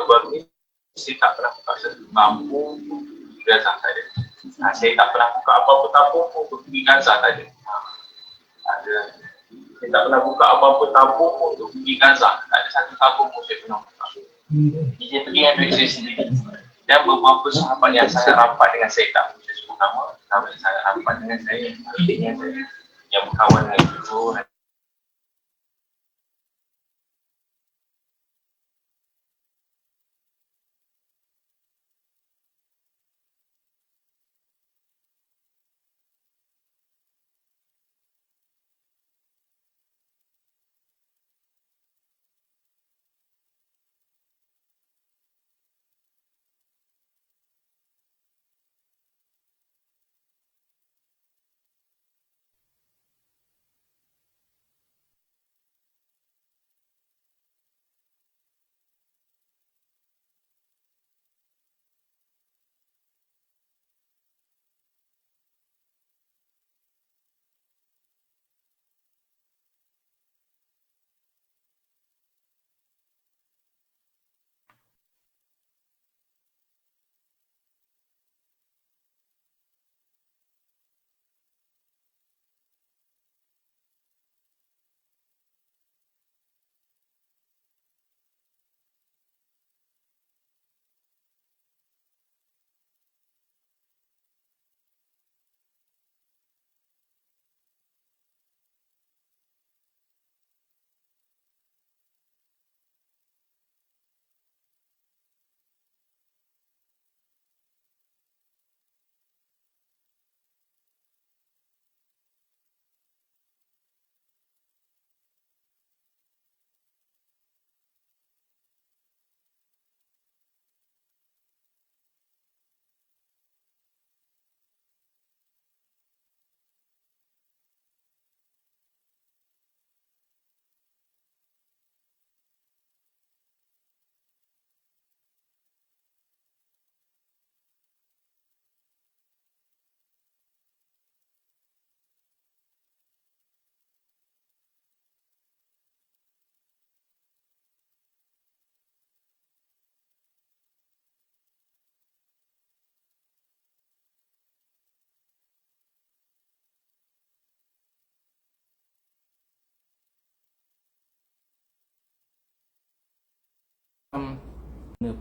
baru ni saya tak pernah buka satu tabung pergi Gaza saja. Saya tak pernah buka apa-apa tabung untuk pergi Gaza saja. Saya tak pernah buka apa-apa tabung untuk pergi Gaza. Tak ada satu tabung pun saya pernah buka. Jadi saya pergi dengan duit saya sendiri. Dan beberapa sahabat yang sangat rapat dengan saya, tak saya sebut nama, sahabat yang sangat rapat dengan saya, adiknya saya, yang berkawan dengan ibu.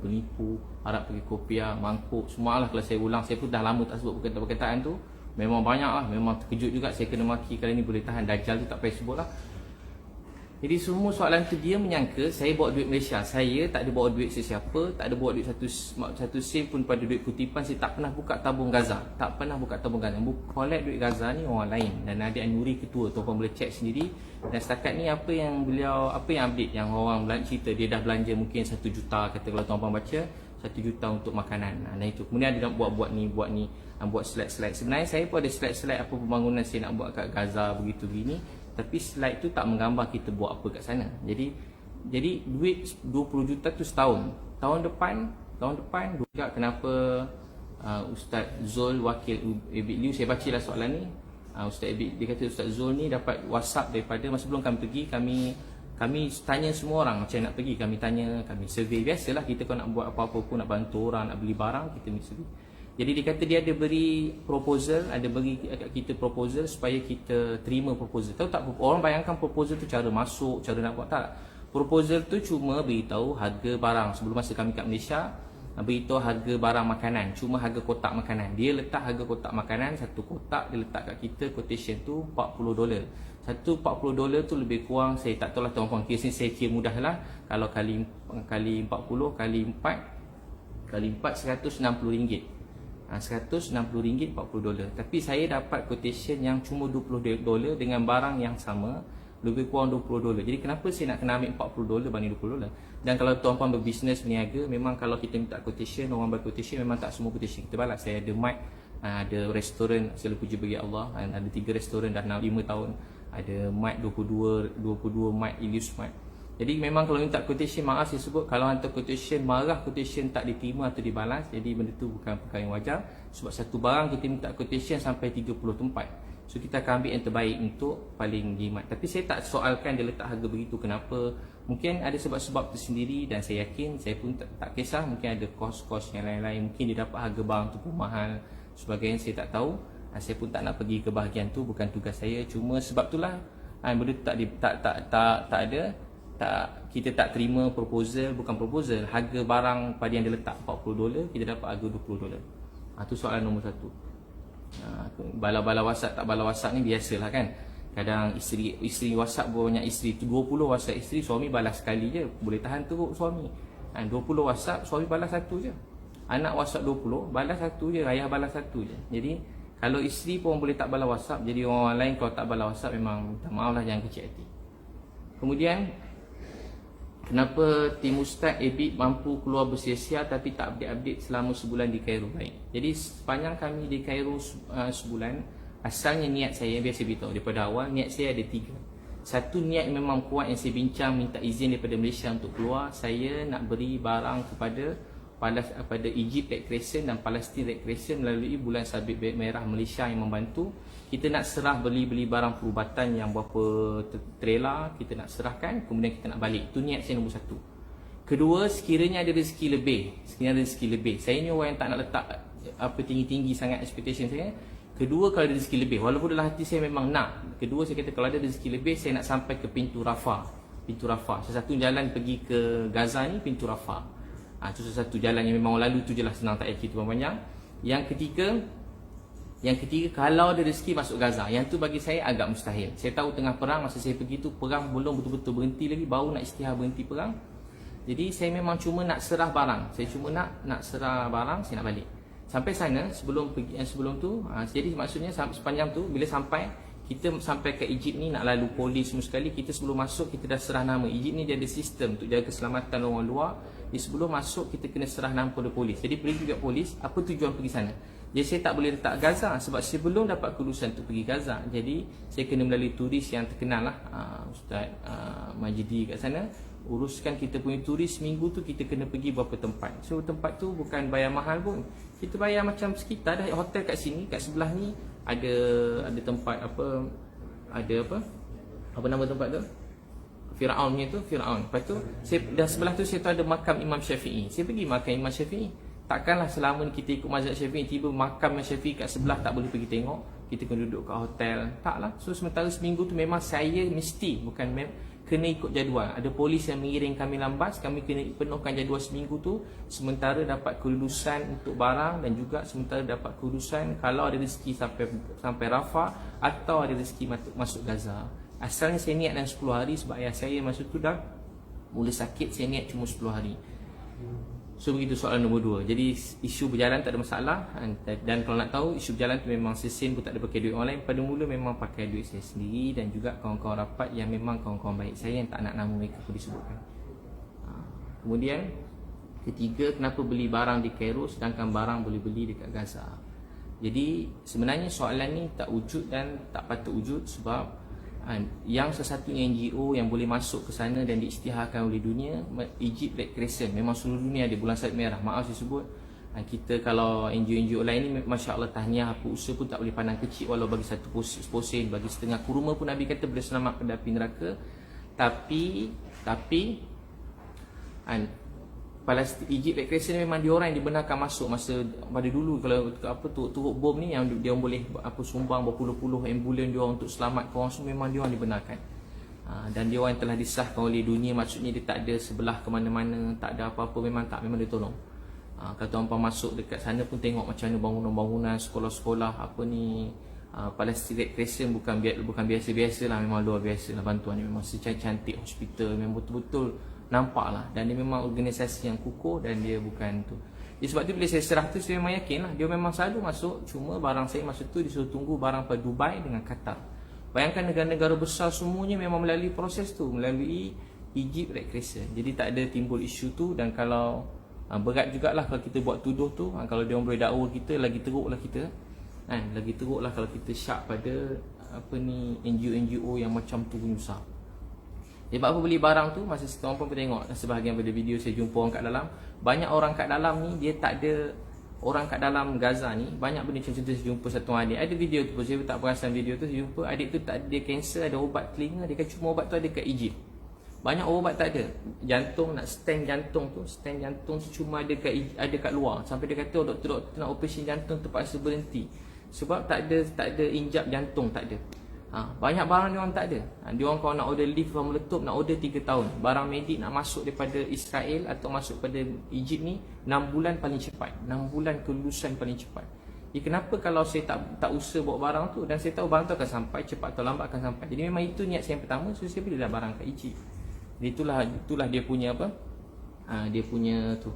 Penipu, harap pergi kopiah, mangkuk, semua lah. Kalau saya ulang, saya pun dah lama tak sebut perkataan-perkataan tu. Memang banyak lah, memang terkejut juga saya kena maki kali ni boleh tahan. Dajjal tu tak payah sebut lah. Jadi semua soalan tu dia menyangka saya bawa duit Malaysia. Saya tak ada bawa duit sesiapa, tak ada bawa duit satu sen pun pada duit kutipan. Saya tak pernah buka tabung Gaza. Tak pernah buka tabung Gaza. Collect duit Gaza ni orang lain. Dan Adik Nuri ketua, tuan-tuan boleh check sendiri. Dan setakat ni apa yang update yang orang cerita, dia dah belanja mungkin 1 juta, kata kalau tuan-tuan baca 1 juta untuk makanan. Dan itu. Kemudian dia nak buat ni, buat slide-slide. Sebenarnya saya pun ada slide-slide apa pembangunan saya nak buat kat Gaza begitu begini. Tapi slide tu tak menggambar kita buat apa kat sana. Jadi duit 20 juta tu setahun. Tahun depan juga kenapa Ustaz Zul wakil Ebit Liu, saya bacalah soalan ni. Ustaz Ebit, dia kata Ustaz Zul ni dapat WhatsApp daripada masa sebelum kami pergi, kami tanya semua orang macam nak pergi, kami tanya, kami survey. Biasalah kita kalau nak buat apa-apa pun, nak bantu orang, nak beli barang, kita mesti. Jadi dia kata dia ada beri proposal, ada beri kat kita proposal supaya kita terima proposal. Tahu tak, orang bayangkan proposal tu cara masuk, cara nak buat, tak. Proposal tu cuma beritahu harga barang. Sebelum masa kami kat Malaysia, beritahu harga barang makanan, cuma harga kotak makanan. Dia letak harga kotak makanan, satu kotak dia letak kat kita, quotation tu $40. Satu $40 tu lebih kurang, saya tak tahu lah tuan-tuan, kes ni saya kira mudah lah. Kalau kali 40, kali 4 RM160. RM160 $40. Tapi saya dapat quotation yang cuma $20 dengan barang yang sama, lebih kurang $20. Jadi kenapa saya nak kena ambil $40 banding $20? Dan kalau tuan-tuan berbisnes, berniaga, memang kalau kita minta quotation, orang bagi quotation, memang tak semua quotation kita balas. Saya ada mic, ada restoran, segala puji bagi Allah, ada 3 restoran dah 5 tahun, ada mic 22 mic, Ilius mic. Jadi memang kalau minta quotation, maaf saya sebut, kalau hantar quotation, marah quotation tak diterima atau dibalas, jadi benda tu bukan perkara yang wajar. Sebab satu barang kita minta quotation sampai 30 tempat. So kita akan ambil yang terbaik untuk paling jimat. Tapi saya tak soalkan dia letak harga begitu, kenapa Mungkin ada sebab-sebab tersendiri dan saya yakin saya pun tak kisah, mungkin ada kos-kos yang lain-lain, mungkin dia dapat harga barang tu pun mahal sebagainya, saya tak tahu. Saya pun tak nak pergi ke bahagian tu, bukan tugas saya. Cuma sebab itulah benda tu tak ada, kita tak terima proposal, bukan proposal, harga barang pada yang dia letak $40, kita dapat harga $20. Tu soalan nombor satu. Bala-bala WhatsApp tak bala WhatsApp ni biasalah kan. Kadang isteri WhatsApp banyak isteri tu, 20 WhatsApp isteri, suami balas sekali je, boleh tahan teruk suami. 20 WhatsApp, suami balas satu je. Anak WhatsApp 20, balas satu je, ayah balas satu je. Jadi kalau isteri pun boleh tak balas WhatsApp, jadi orang lain kalau tak balas WhatsApp memang minta maaf lah, jangan kecil hati. Kemudian kenapa tim Ustaz Ebit mampu keluar bersia-sia tapi tak update-update selama sebulan di Cairo? Baik. Jadi sepanjang kami di Cairo sebulan, asalnya niat saya, biasa beritahu daripada awal, niat saya ada 3. Satu, niat yang memang kuat yang saya bincang minta izin daripada Malaysia untuk keluar. Saya nak beri barang kepada Egypt Red Crescent dan Palestine Red Crescent melalui Bulan Sabit Merah Malaysia yang membantu. Kita nak serah beli barang perubatan yang berapa trailer, kita nak serahkan, kemudian kita nak balik. Itu niat saya nombor 1. Kedua, sekiranya ada rezeki lebih. Saya ni orang yang tak nak letak tinggi-tinggi sangat expectation saya. Kedua, kalau ada rezeki lebih, walaupun dalam hati saya memang nak. Kedua, saya kata kalau ada rezeki lebih, saya nak sampai ke pintu Rafah. Salah satu jalan pergi ke Gaza ni pintu Rafah. Itu salah satu jalan yang memang lalu tu je lah, senang, tak payah cerita panjang. Yang ketiga, kalau ada rezeki masuk Gaza. Yang tu bagi saya agak mustahil. Saya tahu tengah perang, masa saya pergi tu perang belum betul-betul berhenti lagi, baru nak isytihar berhenti perang. Jadi saya memang cuma nak serah barang. Saya cuma nak serah barang, saya nak balik. Sampai sana, sebelum tu, jadi maksudnya sepanjang tu, bila kita sampai ke Egypt ni, nak lalu polis semua sekali, kita sebelum masuk, kita dah serah nama. Egypt ni dia ada sistem untuk jaga keselamatan orang luar. Jadi sebelum masuk, kita kena serah nama pada polis. Jadi pergi juga polis, apa tujuan pergi sana. Jadi saya tak boleh letak Gaza, sebab saya belum dapat kelulusan untuk pergi Gaza. Jadi saya kena melalui turis yang terkenal lah, Ustaz Majidi kat sana. Uruskan kita punya turis, minggu tu kita kena pergi beberapa tempat. So tempat tu bukan bayar mahal pun. Kita bayar macam sekitar dah hotel kat sini, kat sebelah ni ada tempat apa nama tempat tu? Firaun punya tu, Firaun. Lepas tu dah sebelah tu saya tu ada makam Imam Syafi'i. Saya pergi makam Imam Syafi'i. Takkanlah selama ni kita ikut mazhab Syafi'i, tiba makam Imam Syafi'i kat sebelah tak boleh pergi tengok, kita kena duduk kat hotel. Taklah. So sementara seminggu tu memang saya mesti, kena ikut jadual. Ada polis yang mengiring kami lambas, kami kena penuhkan jadual seminggu tu, sementara dapat kelulusan untuk barang dan juga sementara dapat kelulusan kalau ada rezeki sampai Rafah atau ada rezeki masuk Gaza. Asalnya saya niat dalam 10 hari sebab ayah saya masa tu dah mula sakit, saya niat cuma 10 hari. So begitu soalan nombor 2. Jadi isu berjalan tak ada masalah, dan kalau nak tahu isu berjalan tu memang sesin pun tak ada pakai duit orang lain. Pada mula memang pakai duit saya sendiri dan juga kawan-kawan rapat yang memang kawan-kawan baik saya yang tak nak nama mereka pun disebutkan. Kemudian ketiga, kenapa beli barang di Cairo sedangkan barang boleh beli dekat Gaza. Jadi sebenarnya soalan ni tak wujud dan tak patut wujud sebab yang sesatunya NGO yang boleh masuk ke sana dan diisytiharkan oleh dunia, Egypt Red Crescent. Memang seluruh dunia ada Bulan Sabit Merah. Maaf saya sebut, kita kalau NGO lain ni, Masya Allah, tahniah, apa usaha pun tak boleh pandang kecil. Walau bagi satu posen, bagi setengah kurma pun Nabi kata boleh selamat pada api neraka. Tapi Palestin, Egypt Red Crescent memang dia orang yang dibenarkan masuk masa pada dulu. Kalau turut bom ni yang dia orang boleh sumbang berpuluh-puluh ambulan dia orang untuk selamatkan orang semua, memang dia orang dibenarkan. Dan dia orang yang telah disahkan oleh dunia, maksudnya dia tak ada sebelah ke mana-mana, tak ada apa-apa, memang dia tolong. Kalau tuan-tuan masuk dekat sana pun tengok macam mana bangunan-bangunan, sekolah-sekolah Palestin Red Crescent bukan biasa-biasa lah, memang luar biasa lah bantuan ni, memang secantik hospital, memang betul-betul nampak lah. Dan dia memang organisasi yang kukuh dan dia bukan tu. Jadi sebab tu bila saya serah tu, saya memang yakin lah dia memang selalu masuk. Cuma barang saya masa tu disuruh tunggu barang pada Dubai dengan Qatar. Bayangkan negara-negara besar semuanya memang melalui proses tu, melalui Egypt Red Crescent. Jadi tak ada timbul isu tu. Dan kalau berat jugalah kalau kita buat tuduh tu, kalau dia orang boleh dakwa kita, lagi teruk lah kita. Lagi teruk lah kalau kita syak pada NGO-NGO yang macam tu menyusah. Sebab apa beli barang tu, masa tuan pun tengok sebahagian pada video saya jumpa orang kat dalam. Banyak orang kat dalam ni, dia tak ada orang kat dalam Gaza ni. Banyak benda macam tu saya jumpa satu adik. Ada video tu pun, saya tak perasan video tu. Saya jumpa adik tu tak ada, dia kanser, ada ubat telinga. Dia kata cuma ubat tu ada kat Egypt. Banyak ubat tak ada. Jantung, nak stand jantung tu cuma ada kat luar. Sampai dia kata doktor nak operasi jantung terpaksa berhenti. Sebab tak ada injap jantung, tak ada. Banyak barang dia orang tak ada. Dia orang kalau nak order lift from meletup nak order 3 tahun. Barang medik nak masuk daripada Israel atau masuk pada Egypt ni 6 bulan paling cepat. 6 bulan kelulusan paling cepat. Kenapa kalau saya tak usaha bawa barang tu, dan saya tahu barang tu akan sampai, cepat atau lambat akan sampai. Jadi memang itu niat saya yang pertama, so saya belilah barang kat Egypt. Jadi itulah dia punya apa? Dia punya tu.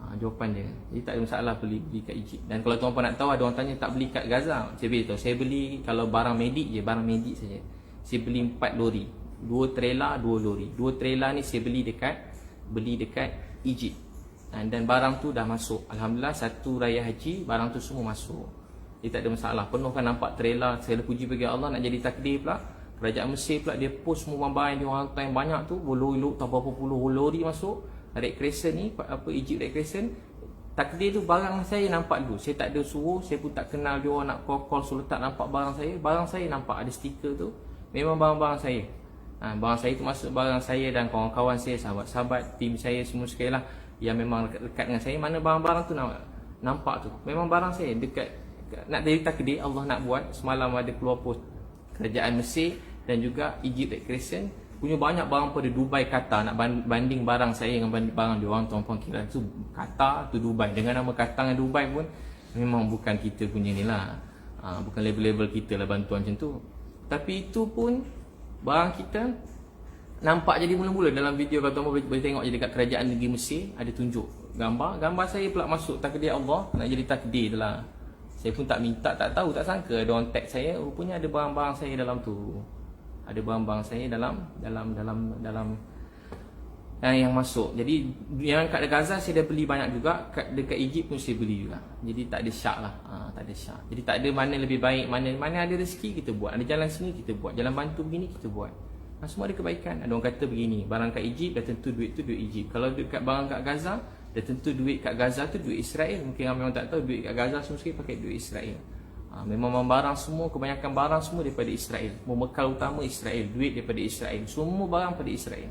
Jawapan dia. Jadi tak ada masalah beli kat Egypt. Dan kalau tuan-tuan nak tahu, ada orang tanya tak beli kat Gaza. Saya beritahu, saya beli kalau barang medik je, barang medik saja. Saya beli 4 lori. 2 trailer, 2 lori. 2 trailer ni saya beli dekat Egypt. Dan barang tu dah masuk. Alhamdulillah, satu raya haji barang tu semua masuk. Dia tak ada masalah. Penuh kan nampak trailer. Saya puji bagi Allah, nak jadi takdir pula. Kerajaan Mesir pula dia post semua barang yang dia orang hantar yang banyak tu, berlori-lori tak berapa puluh lori masuk. Red Crescent ni, Egypt Red Crescent. Takdir tu barang saya nampak dulu. Saya tak ada suruh, saya pun tak kenal dia orang nak call suruh tak nampak barang saya. Barang saya nampak ada stiker tu. Memang barang-barang saya. Barang saya tu masuk barang saya dan kawan-kawan saya, sahabat-sahabat, tim saya semua sekali lah yang memang dekat dengan saya. Mana barang-barang tu nampak tu. Memang barang saya dekat. Nak jadi takdir Allah nak buat. Semalam ada keluar post kerajaan Mesir dan juga Egypt Red Crescent punya banyak barang pada Dubai, Qatar. Nak banding barang saya dengan banding barang dia orang, tuan-tuan kira tu Qatar tu Dubai. Dengan nama Qatar dengan Dubai pun memang bukan kita punya ni lah. Bukan level-level kita lah bantuan macam tu. Tapi itu pun barang kita nampak jadi mula-mula dalam video. Kalau tuan-tuan boleh tengok je dekat kerajaan negeri Mesir ada tunjuk gambar saya pula masuk takdir Allah, nak jadi takdir lah. Saya pun tak minta, tak tahu, tak sangka ada orang tag saya, rupanya ada barang-barang saya dalam tu. Ada barang-barang saya dalam yang masuk. Jadi yang kat Gaza saya dah beli banyak juga, dekat Egypt pun saya beli juga. Jadi tak ada syak lah. Tak ada syak. Jadi tak ada mana lebih baik, mana ada rezeki kita buat. Ada jalan sini kita buat, jalan bantu begini kita buat. Semua ada kebaikan. Ada orang kata begini, barang kat Egypt dah tentu duit tu duit Egypt. Kalau dekat barang kat Gaza, dah tentu duit kat Gaza tu duit Israel. Mungkin ramai orang tak tahu, duit kat Gaza semua sekali pakai duit Israel. Memang barang semua, kebanyakan barang semua daripada Israel. Membekal utama Israel, duit daripada Israel. Semua barang pada Israel.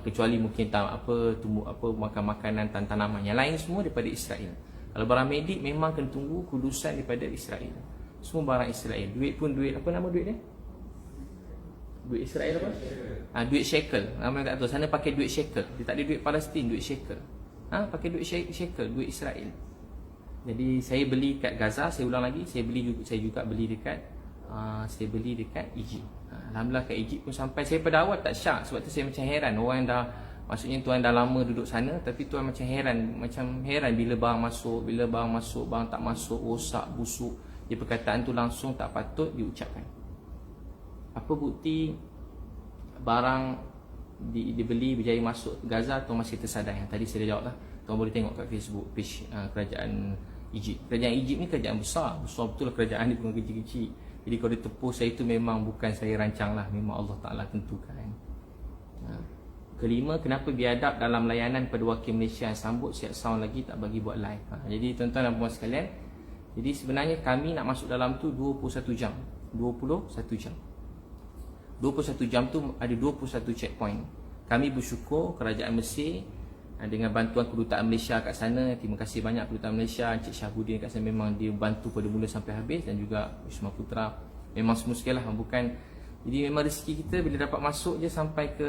Kecuali mungkin makan makanan, tanaman. Yang lain semua daripada Israel. Kalau barang medik memang kena tunggu kudusan daripada Israel. Semua barang Israel. Duit pun duit, apa nama duit dia? Duit Israel apa? Duit shekel. Ramai tak tahu. Sana pakai duit shekel. Dia tak ada duit Palestin, duit shekel. Pakai duit shekel, duit Israel. Jadi saya beli kat Gaza, saya ulang lagi, saya juga beli dekat Egypt. Alhamdulillah kat Egypt pun sampai saya pada awal tak syak, sebab tu saya macam heran. Orang dah, maksudnya tuan dah lama duduk sana, tapi tuan macam heran bila barang masuk, barang tak masuk, rosak, busuk. Dia perkataan tu langsung tak patut diucapkan. Apa bukti barang dibeli berjaya masuk Gaza atau masih tersadai? Yang tadi saya dah jawab lah. Tuan boleh tengok kat Facebook page kerajaan Egypt. Kerajaan Egypt ni kerajaan besar betul lah, kerajaan ni bukan kecil-kecil. Jadi kalau dia tepus saya tu memang bukan saya rancang lah, memang Allah Ta'ala tentukan. Kelima, kenapa biadab dalam layanan pada wakil Malaysia yang sambut siap sound lagi tak bagi buat live? Jadi tuan-tuan dan puan sekalian, jadi sebenarnya kami nak masuk dalam tu 21 jam. 21 jam. 21 jam tu ada 21 checkpoint. Kami bersyukur kerajaan Mesir dengan bantuan kedutaan Malaysia kat sana. Terima kasih banyak kedutaan Malaysia, Encik Syahbudin kat sana, memang dia bantu pada mula sampai habis, dan juga Wisma Putra. Memang semua sekali lah, bukan. Jadi memang rezeki kita bila dapat masuk je sampai ke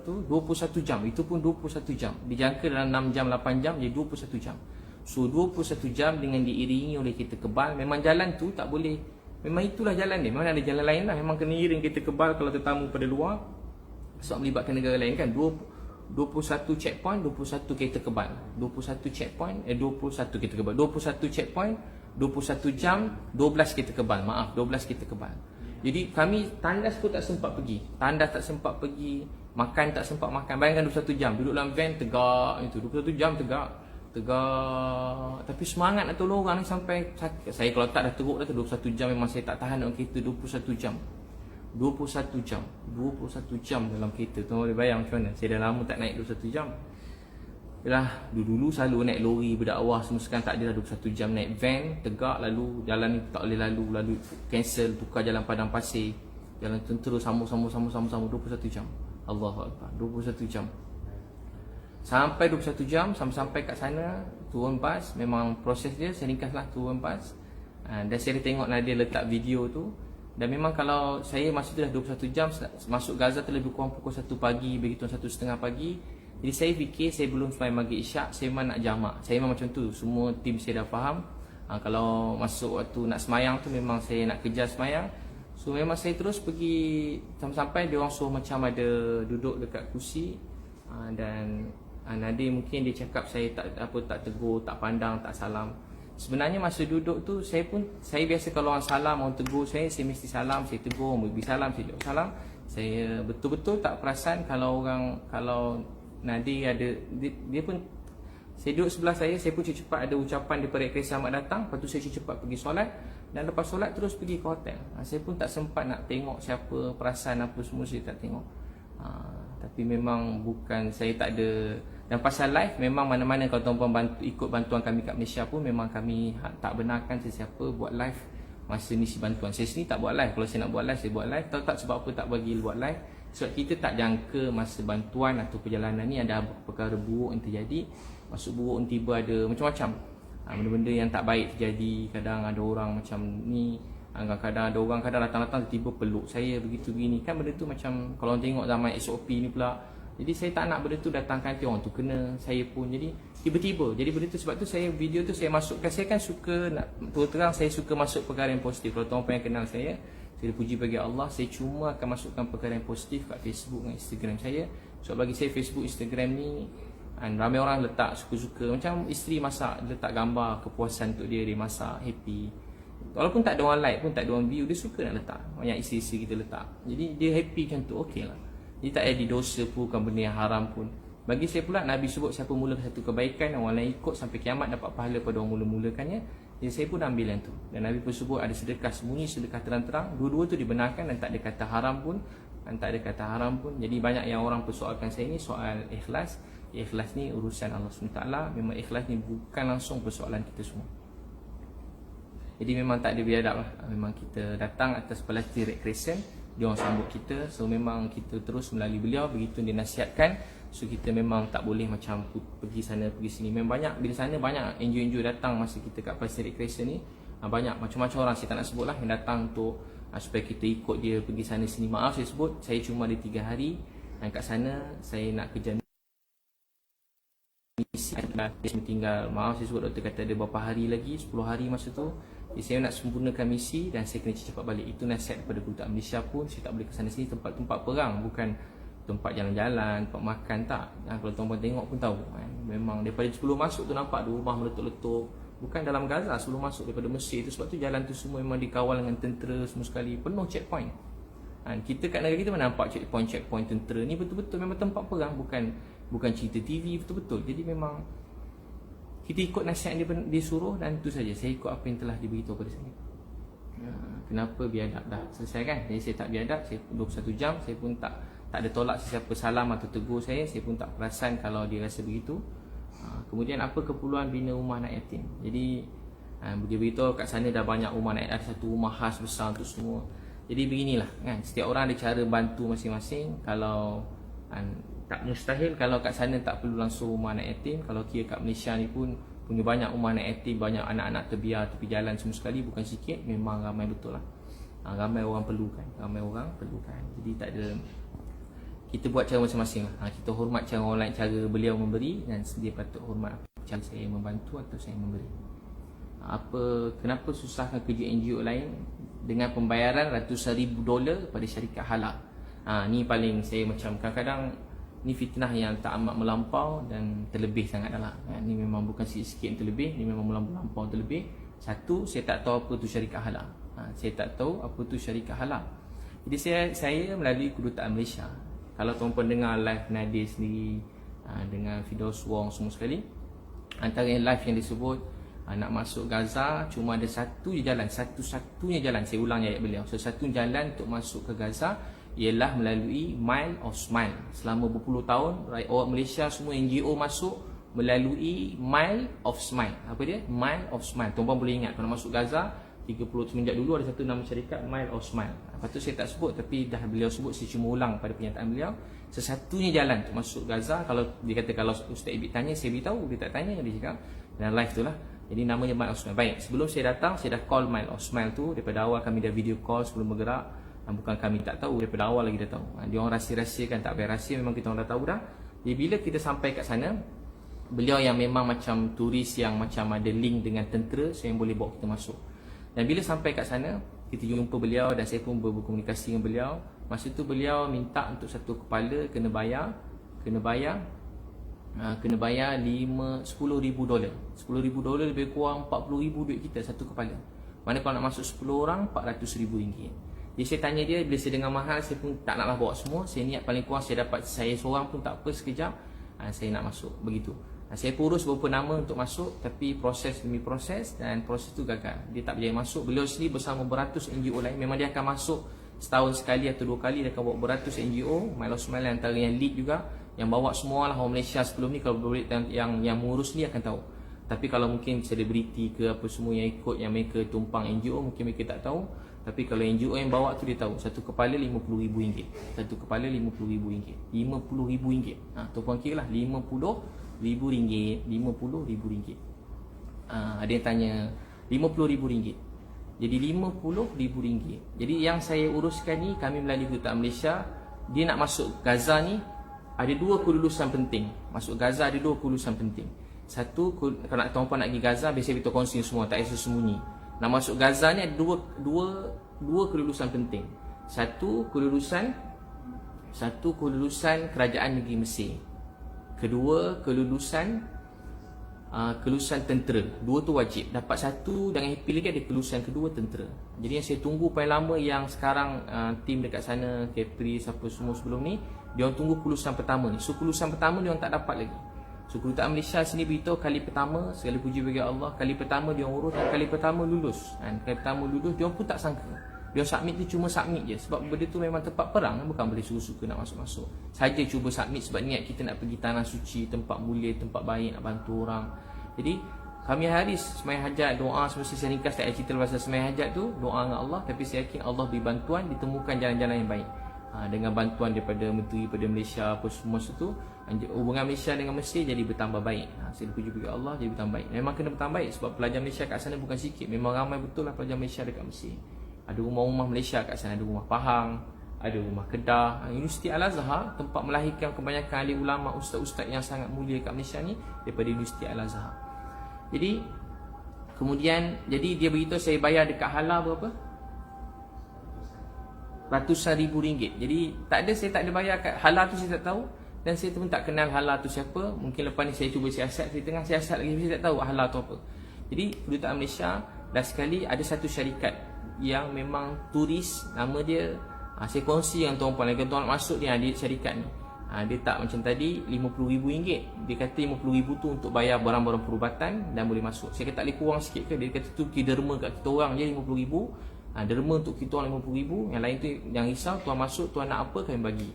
tu 21 jam. Itu pun 21 jam. Dijangka dalam 6 jam, 8 jam, jadi 21 jam. So 21 jam dengan diiringi oleh kereta kebal. Memang jalan tu tak boleh, memang itulah jalan dia. Memang ada jalan lain lah. Memang kena iring kereta kebal kalau tetamu pada luar, sebab melibatkan negara lain kan. 21 checkpoint, 21 kereta kebal. 21 checkpoint, 21 kereta kebal. 21 checkpoint, 21 jam, 12 kereta kebal. Maaf, 12 kereta kebal. Jadi kami tandas pun tak sempat pergi. Tandas tak sempat pergi, makan tak sempat makan. Bayangkan 21 jam duduk dalam van tegak itu. 21 jam tegak. Tapi semangat nak tolong orang ni sampai sakit. Saya kalau tak dah teruk dah tu 21 jam memang saya tak tahan dalam kereta 21 jam. 21 jam 21 jam dalam kereta. Tuan boleh bayang macam mana. Saya dah lama tak naik 21 jam. Yalah, dulu selalu naik lori berdakwah semua, sekarang tak ada dah 21 jam naik van tegak, lalu jalan ni tak boleh lalu cancel, tukar jalan padang pasir, jalan tentera sama 21 jam. Allahu Akbar, 21 jam. Sampai 21 jam, sampai kat sana turun bas. Memang proses dia saya ringkaslah, turun bas. Dan saya tengok Nadia letak video tu. Dan memang kalau saya masa tu dah 21 jam, masuk Gaza tu lebih kurang pukul 1 pagi, begitu 1:30 pagi. Jadi saya fikir saya belum sampai maghrib isyak, saya memang nak jamak. Saya memang macam tu, semua tim saya dah faham. Kalau masuk waktu nak semayang tu memang saya nak kejar semayang. So memang saya terus pergi sampai dia orang suruh macam ada duduk dekat kursi. Dan Nadia mungkin dia cakap saya tak tegur, tak pandang, tak salam. Sebenarnya masa duduk tu saya biasa kalau orang salam, orang tegur saya mesti salam, saya tegur, bagi salam, saya jawab salam. Saya betul-betul tak perasan kalau Nadia ada dia pun, saya duduk sebelah saya pun cepat ada ucapan daripada Chris selamat datang. Lepas tu saya cepat pergi solat, dan lepas solat terus pergi ke hotel. Saya pun tak sempat nak tengok siapa, perasan apa semua saya tak tengok. Tapi memang bukan saya tak ada. Dan pasal live, memang mana-mana kalau tuan-puan ikut bantuan kami kat Malaysia pun, memang kami tak benarkan sesiapa buat live masa misi bantuan. Saya sendiri tak buat live. Kalau saya nak buat live, saya buat live. Tahu tak sebab apa tak bagi buat live? Sebab kita tak jangka masa bantuan atau perjalanan ni ada perkara buruk yang terjadi. Masuk buruk tiba ada macam-macam benda-benda yang tak baik terjadi. Kadang ada orang macam ni, kadang ada orang datang-datang tiba peluk saya begitu begini. Kan benda tu macam kalau orang tengok zaman SOP ni pula. Jadi saya tak nak benda tu datangkan orang tu kena saya pun. Jadi tiba-tiba. Jadi benda tu sebab tu saya video tu saya masukkan. Saya kan suka nak terang, saya suka masuk perkara yang positif. Kalau tuan-tuan yang kenal saya puji bagi Allah, saya cuma akan masukkan perkara yang positif kat Facebook dan Instagram saya. So bagi saya Facebook, Instagram ni ramai orang letak suka-suka. Macam isteri masak, letak gambar kepuasan untuk dia masak, happy. Walaupun tak ada orang like pun, tak ada orang view, dia suka nak letak. Banyak isteri-isteri kita letak. Jadi dia happy macam tu, okey lah. Jadi tak ada dosa pun, bukan benda yang haram pun. Bagi saya pula, Nabi sebut siapa mulakan satu kebaikan, orang lain ikut sampai kiamat dapat pahala pada orang mula-mulakannya. Jadi saya pun ambil yang tu. Dan Nabi pun sebut ada sedekah sembunyi, sedekah terang-terang. Dua-dua tu dibenarkan dan tak ada kata haram pun. Jadi banyak yang orang persoalkan saya ni soal ikhlas. Ikhlas ni urusan Allah SWT. Memang ikhlas ni bukan langsung persoalan kita semua. Jadi memang tak ada biadab lah. Memang kita datang atas pelatih Red Crescent, dia orang sambut kita. So memang kita terus melalui beliau, begitu dia nasihatkan. So kita memang tak boleh macam pergi sana pergi sini. Memang banyak, bila sana banyak NGO datang masa kita kat pelatih Red Crescent ni. Banyak macam-macam orang, saya tak nak sebut lah, yang datang untuk supaya kita ikut dia pergi sana sini. Maaf saya sebut, saya cuma ada 3 hari. Dan kat sana saya nak kerja misi, saya tinggal, maaf saya sebut, doktor kata ada berapa hari lagi, 10 hari masa tu. Jadi saya nak sempurnakan misi dan saya kena cepat balik. Itu nasihat daripada kedutaan Malaysia pun. Saya tak boleh ke sana sini, tempat-tempat perang, bukan tempat jalan-jalan, tempat makan, tak. Kalau tuan-tuan tengok pun tahu memang daripada sebelum masuk tu nampak ada rumah meletup-letup. Bukan dalam Gaza, sebelum masuk daripada Mesir tu. Sebab tu jalan tu semua memang dikawal dengan tentera semua sekali, penuh checkpoint. Kita kat negara kita mana nampak checkpoint tentera ni, betul-betul memang tempat perang, bukan cerita TV, betul-betul. Jadi memang kita ikut nasihat yang dia suruh, dan itu saja. Saya ikut apa yang telah diberitahu pada saya. Kenapa biadab dah selesai kan? Jadi saya tak biadab, saya 21 jam, saya pun tak ada tolak sesiapa salam atau tegur saya pun tak perasan kalau dia rasa begitu. Kemudian apa keperluan bina rumah anak yatim? Jadi dia beritahu kat sana dah banyak rumah anak yatim, ada satu rumah khas besar untuk semua. Jadi beginilah kan, setiap orang ada cara bantu masing-masing. Kalau tak mustahil kalau kat sana tak perlu langsung rumah anak yatim. Kalau kira kat Malaysia ni pun punya banyak rumah anak yatim, banyak anak-anak terbiar tepi jalan semua sekali, bukan sikit, memang ramai betul lah. Ramai orang perlukan. Jadi tak ada, kita buat cara masing-masing lah. Kita hormat cara orang lain, cara beliau memberi, dan dia patut hormat cara saya membantu atau saya memberi. Kenapa susahkan kerja NGO lain dengan pembayaran ratusan ribu dolar pada syarikat halal? Ni paling saya macam kadang-kadang ni fitnah yang tak amat melampau dan terlebih sangat lah. Ni memang bukan sikit-sikit yang terlebih, ni memang melampau terlebih. Satu, saya tak tahu apa tu syarikat halal. Saya tak tahu apa tu syarikat halal. Jadi saya melalui kedutaan Malaysia. Kalau tuan-puan dengar live Nadia sendiri dengan Firdaus Wong semua sekali, antara yang live yang disebut nak masuk Gaza cuma ada satu je jalan, satu-satunya jalan. Saya ulang ayat beliau. Satu jalan untuk masuk ke Gaza ialah melalui Mile of Smile. Selama berpuluh tahun orang Malaysia semua NGO masuk melalui Mile of Smile. Apa dia? Mile of Smile. Tuan-tuan boleh ingat kalau masuk Gaza 30 semenjak dulu ada satu nama syarikat Mile of Smile. Lepas tu saya tak sebut, tapi dah beliau sebut, saya cuma ulang pada pernyataan beliau. Sesatunya jalan untuk masuk Gaza. Kalau dia kata kalau Ustaz Ibit tanya, saya beritahu. Dia tak tanya, dia cakap dalam live tu lah. Jadi namanya Mile of Smile. Baik, sebelum saya datang, saya dah call Mile of Smile tu. Daripada awal kami dah video call sebelum bergerak. Bukan kami tak tahu, daripada awal lagi dah tahu. Dia orang rahsia-rahsiakan, tak payah rahsia, memang kita orang dah tahu dah. Jadi bila kita sampai kat sana, beliau yang memang macam turis yang macam ada link dengan tentera, so yang boleh bawa kita masuk. Dan bila sampai kat sana, kita jumpa beliau dan saya pun berkomunikasi dengan beliau. Masa tu beliau minta untuk satu kepala kena bayar $10,000. $10,000 lebih kurang $40,000 duit kita satu kepala. Mana kalau nak masuk 10 orang RM400,000. Jadi saya tanya dia, bila saya dengar mahal, saya pun tak naklah bawa semua. Saya niat paling kurang saya dapat saya seorang pun tak apa, sekejap saya nak masuk, begitu. Saya pun urus beberapa nama untuk masuk, tapi proses demi proses dan proses tu gagal. Dia tak berjaya masuk. Beliau sendiri bersama beratus NGO lain. Memang dia akan masuk setahun sekali atau 2 kali. Dia akan bawa beratus NGO. Mile of Smile antara yang lead juga, yang bawa semua lah orang Malaysia sebelum ni. Kalau boleh yang mengurus ni akan tahu. Tapi kalau mungkin selebriti ke apa semua yang ikut, yang mereka tumpang NGO, mungkin mereka tak tahu. Tapi kalau NGO yang bawa tu dia tahu. Satu kepala RM50,000. Satu kepala RM50,000. RM50,000. Tuan-puan kira lah, RM50,000. RM50,000. Ada yang tanya RM50,000. Jadi RM50,000. Jadi yang saya uruskan ni, kami melalui Kedutaan Malaysia. Dia nak masuk Gaza ni, ada 2 kelulusan penting. Masuk Gaza ada 2 kelulusan penting. Satu, kalau nak tuan-puan nak pergi Gaza, biasa kita kongsi semua, tak payah sembunyi. Nak masuk Gaza ni ada dua kelulusan penting. Satu kelulusan kerajaan negeri Mesir. Kedua kelulusan tentera. 2 tu wajib. Dapat satu, jangan happy lagi, ada kelulusan kedua tentera. Jadi yang saya tunggu paling lama, yang sekarang tim dekat sana, Kepri, siapa semua sebelum ni, dia orang tunggu kelulusan pertama ni. So kelulusan pertama dia orang tak dapat lagi. So Kedutaan Malaysia sini beritahu kali pertama, segala puji bagi Allah, kali pertama dia urus dan kali pertama lulus. Kali pertama lulus, dia pun tak sangka. Dia submit tu cuma submit je. Sebab benda tu memang tempat perang, bukan boleh suka-suka nak masuk-masuk. Saja cuba submit sebab niat kita nak pergi tanah suci, tempat mulia, tempat baik, nak bantu orang. Jadi kami hari sembahyang hajat, doa, semesti saya ringkas tak cerita pasal sembahyang hajat tu, doa dengan Allah. Tapi saya yakin Allah beri bantuan, ditemukan jalan-jalan yang baik. Dengan bantuan daripada menteri, daripada Malaysia, apa semua itu, hubungan Malaysia dengan Mesir jadi bertambah baik. Saya puji bagi Allah, jadi bertambah baik. Memang kena bertambah baik sebab pelajar Malaysia kat sana bukan sikit. Memang ramai betul lah pelajar Malaysia dekat Mesir. Ada rumah-rumah Malaysia kat sana, ada rumah Pahang, ada rumah Kedah. Universiti Al-Azhar, tempat melahirkan kebanyakan ahli ulama, ustaz-ustaz yang sangat mulia kat Malaysia ni, daripada Universiti Al-Azhar. Jadi kemudian, jadi dia beritahu saya bayar dekat Hala berapa? Ratusan ribu ringgit. Jadi saya tak ada bayar kat Hala tu, saya tak tahu. Dan saya pun tak kenal Hala tu siapa. Mungkin lepas ni saya cuba siasat, saya tengah siasat lagi, saya tak tahu Hala tu apa. Jadi Kedutaan Malaysia, last sekali ada satu syarikat yang memang turis, nama dia, saya kongsi dengan tuan-puan, lagi tuan nak masuk dia syarikat ni. Dia tak macam tadi RM50,000. Dia kata RM50,000 tu untuk bayar barang-barang perubatan dan boleh masuk. Saya kata tak boleh kurang sikit ke? Dia kata tu kita derma kat kita orang je RM50,000. Derma untuk kita orang RM50,000. Yang lain tu jangan risau, tuan masuk, tuan nak apa kami bagi.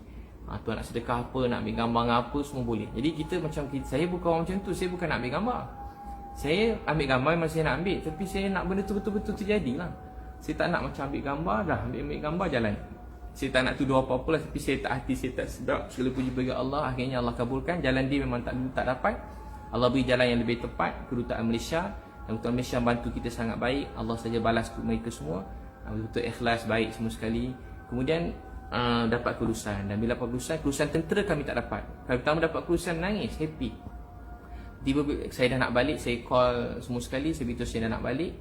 Tuan nak sedekah apa, nak ambil gambar apa, semua boleh. Jadi kita macam saya bukan orang macam tu. Saya bukan nak ambil gambar. Saya ambil gambar memang saya nak ambil, tapi saya nak benda tu betul-betul terjadi lah. Saya tak nak macam ambil gambar, dah ambil gambar jalan. Saya tak nak tuduh apa-apa lah, tapi saya tak hati, saya tak sedap. Segala puji bagi Allah, akhirnya Allah kabulkan. Jalan dia memang tak dapat. Allah beri jalan yang lebih tepat, Kedutaan Malaysia. Dan Kedutaan Malaysia bantu kita sangat baik. Allah saja balas mereka semua. Betul ikhlas, baik semua sekali. Kemudian dapat kelulusan. Dan bila dapat kelulusan tentera kami tak dapat. Kali pertama dapat kelulusan, nangis, happy. Tiba-tiba saya dah nak balik, saya call semua sekali, saya beritahu saya dah nak balik.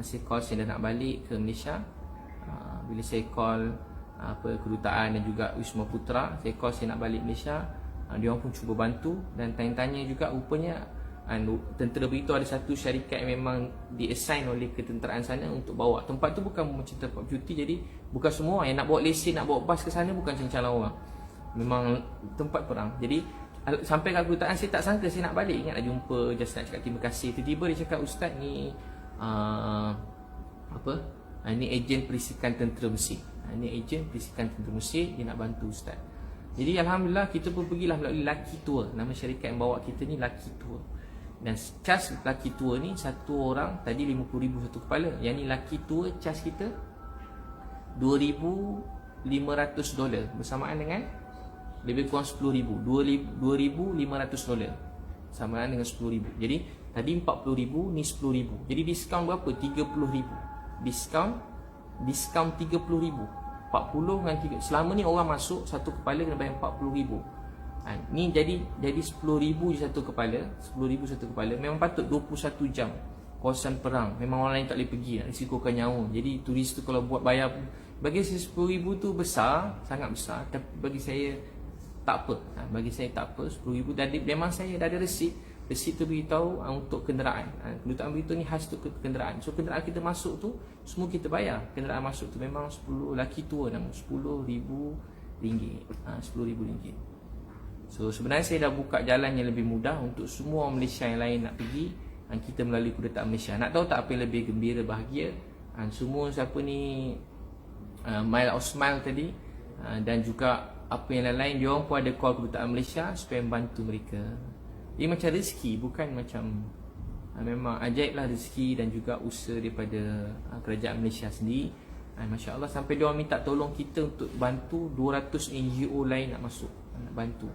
Saya dah nak balik ke Malaysia. Bila saya call Kedutaan dan juga Wisma Putra, saya nak balik Malaysia. Dia orang pun cuba bantu dan tanya-tanya juga, rupanya tentera beritahu ada satu syarikat yang memang di-assign oleh ketenteraan sana untuk bawa. Tempat tu bukan macam tempat cuti, jadi bukan semua yang nak bawa lesen, nak bawa bas ke sana, bukan calon orang. Memang tempat perang. Jadi sampai kat Kedutaan saya tak sangka saya nak balik. Ingat nak jumpa, just nak cakap terima kasih. Tiba-tiba dia cakap, ustaz ni ini ejen perisikan tentera Mesir. Ini ejen perisikan tentera Mesir, dia nak bantu ustaz. Jadi alhamdulillah kita pun pergilah melalui Lucky Tour. Nama syarikat yang bawa kita ni Lucky Tour. Dan cas Lucky Tour ni satu orang tadi RM50,000 satu kepala. Yang ni Lucky Tour cas kita $2,500 bersamaan dengan lebih kurang 10,000, $2,500 sama dengan 10,000. Jadi tadi 40,000, ni 10,000. Jadi diskaun berapa? 30,000. Diskaun 30,000. 40 dengan 3. Selama ni orang masuk satu kepala kena bayar 40,000. Ni jadi 10,000 je satu kepala. 10,000 satu kepala. Memang patut 21 jam kawasan perang. Memang orang lain tak boleh pergi, nak risikokan nyawa. Jadi turis tu kalau buat bayar, bagi saya 10,000 tu besar, sangat besar. Tapi bagi saya tak apa. Bagi saya tak apa 10,000. Dan memang saya dah ada resit. Resit tu beritahu untuk kenderaan. Kedutaan beritahu ni khas untuk kenderaan. So kenderaan kita masuk tu semua kita bayar. Kenderaan masuk tu memang 10 lelaki tua nama RM10,000. RM10,000. So sebenarnya saya dah buka jalan yang lebih mudah untuk semua orang Malaysia yang lain nak pergi. Kita melalui kedutaan Malaysia. Nak tahu tak apa yang lebih gembira, bahagia? Semua siapa ni Mile Osmail tadi dan juga apa yang lain-lain, dia orang pun ada call kedutaan Malaysia supaya membantu mereka. Ia macam rezeki, bukan macam memang ajaib lah rezeki dan juga usaha daripada kerajaan Malaysia sendiri. Masya Allah, sampai dia orang minta tolong kita untuk bantu 200 NGO lain nak masuk, nak bantu.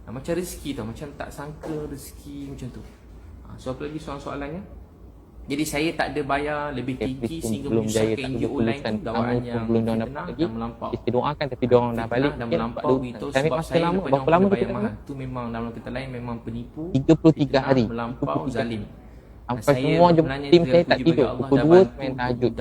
Macam rezeki tau, macam tak sangka rezeki macam tu. So apa lagi soalan-soalannya? Jadi saya tak ada bayar lebih tinggi sehingga menyusahkan NGO lain tu. Dakwaan yang fitnah dan melampau. Kita doakan tapi dia orang dah balik dan melampau itu sebab saya lama, lepas berapa lama bayar kita mahal. Tu memang dalam kata lain memang penipu, 33 hari. melampau, zalim. Sampai semua tim saya tak tidur. Pukul 2 main tahajud.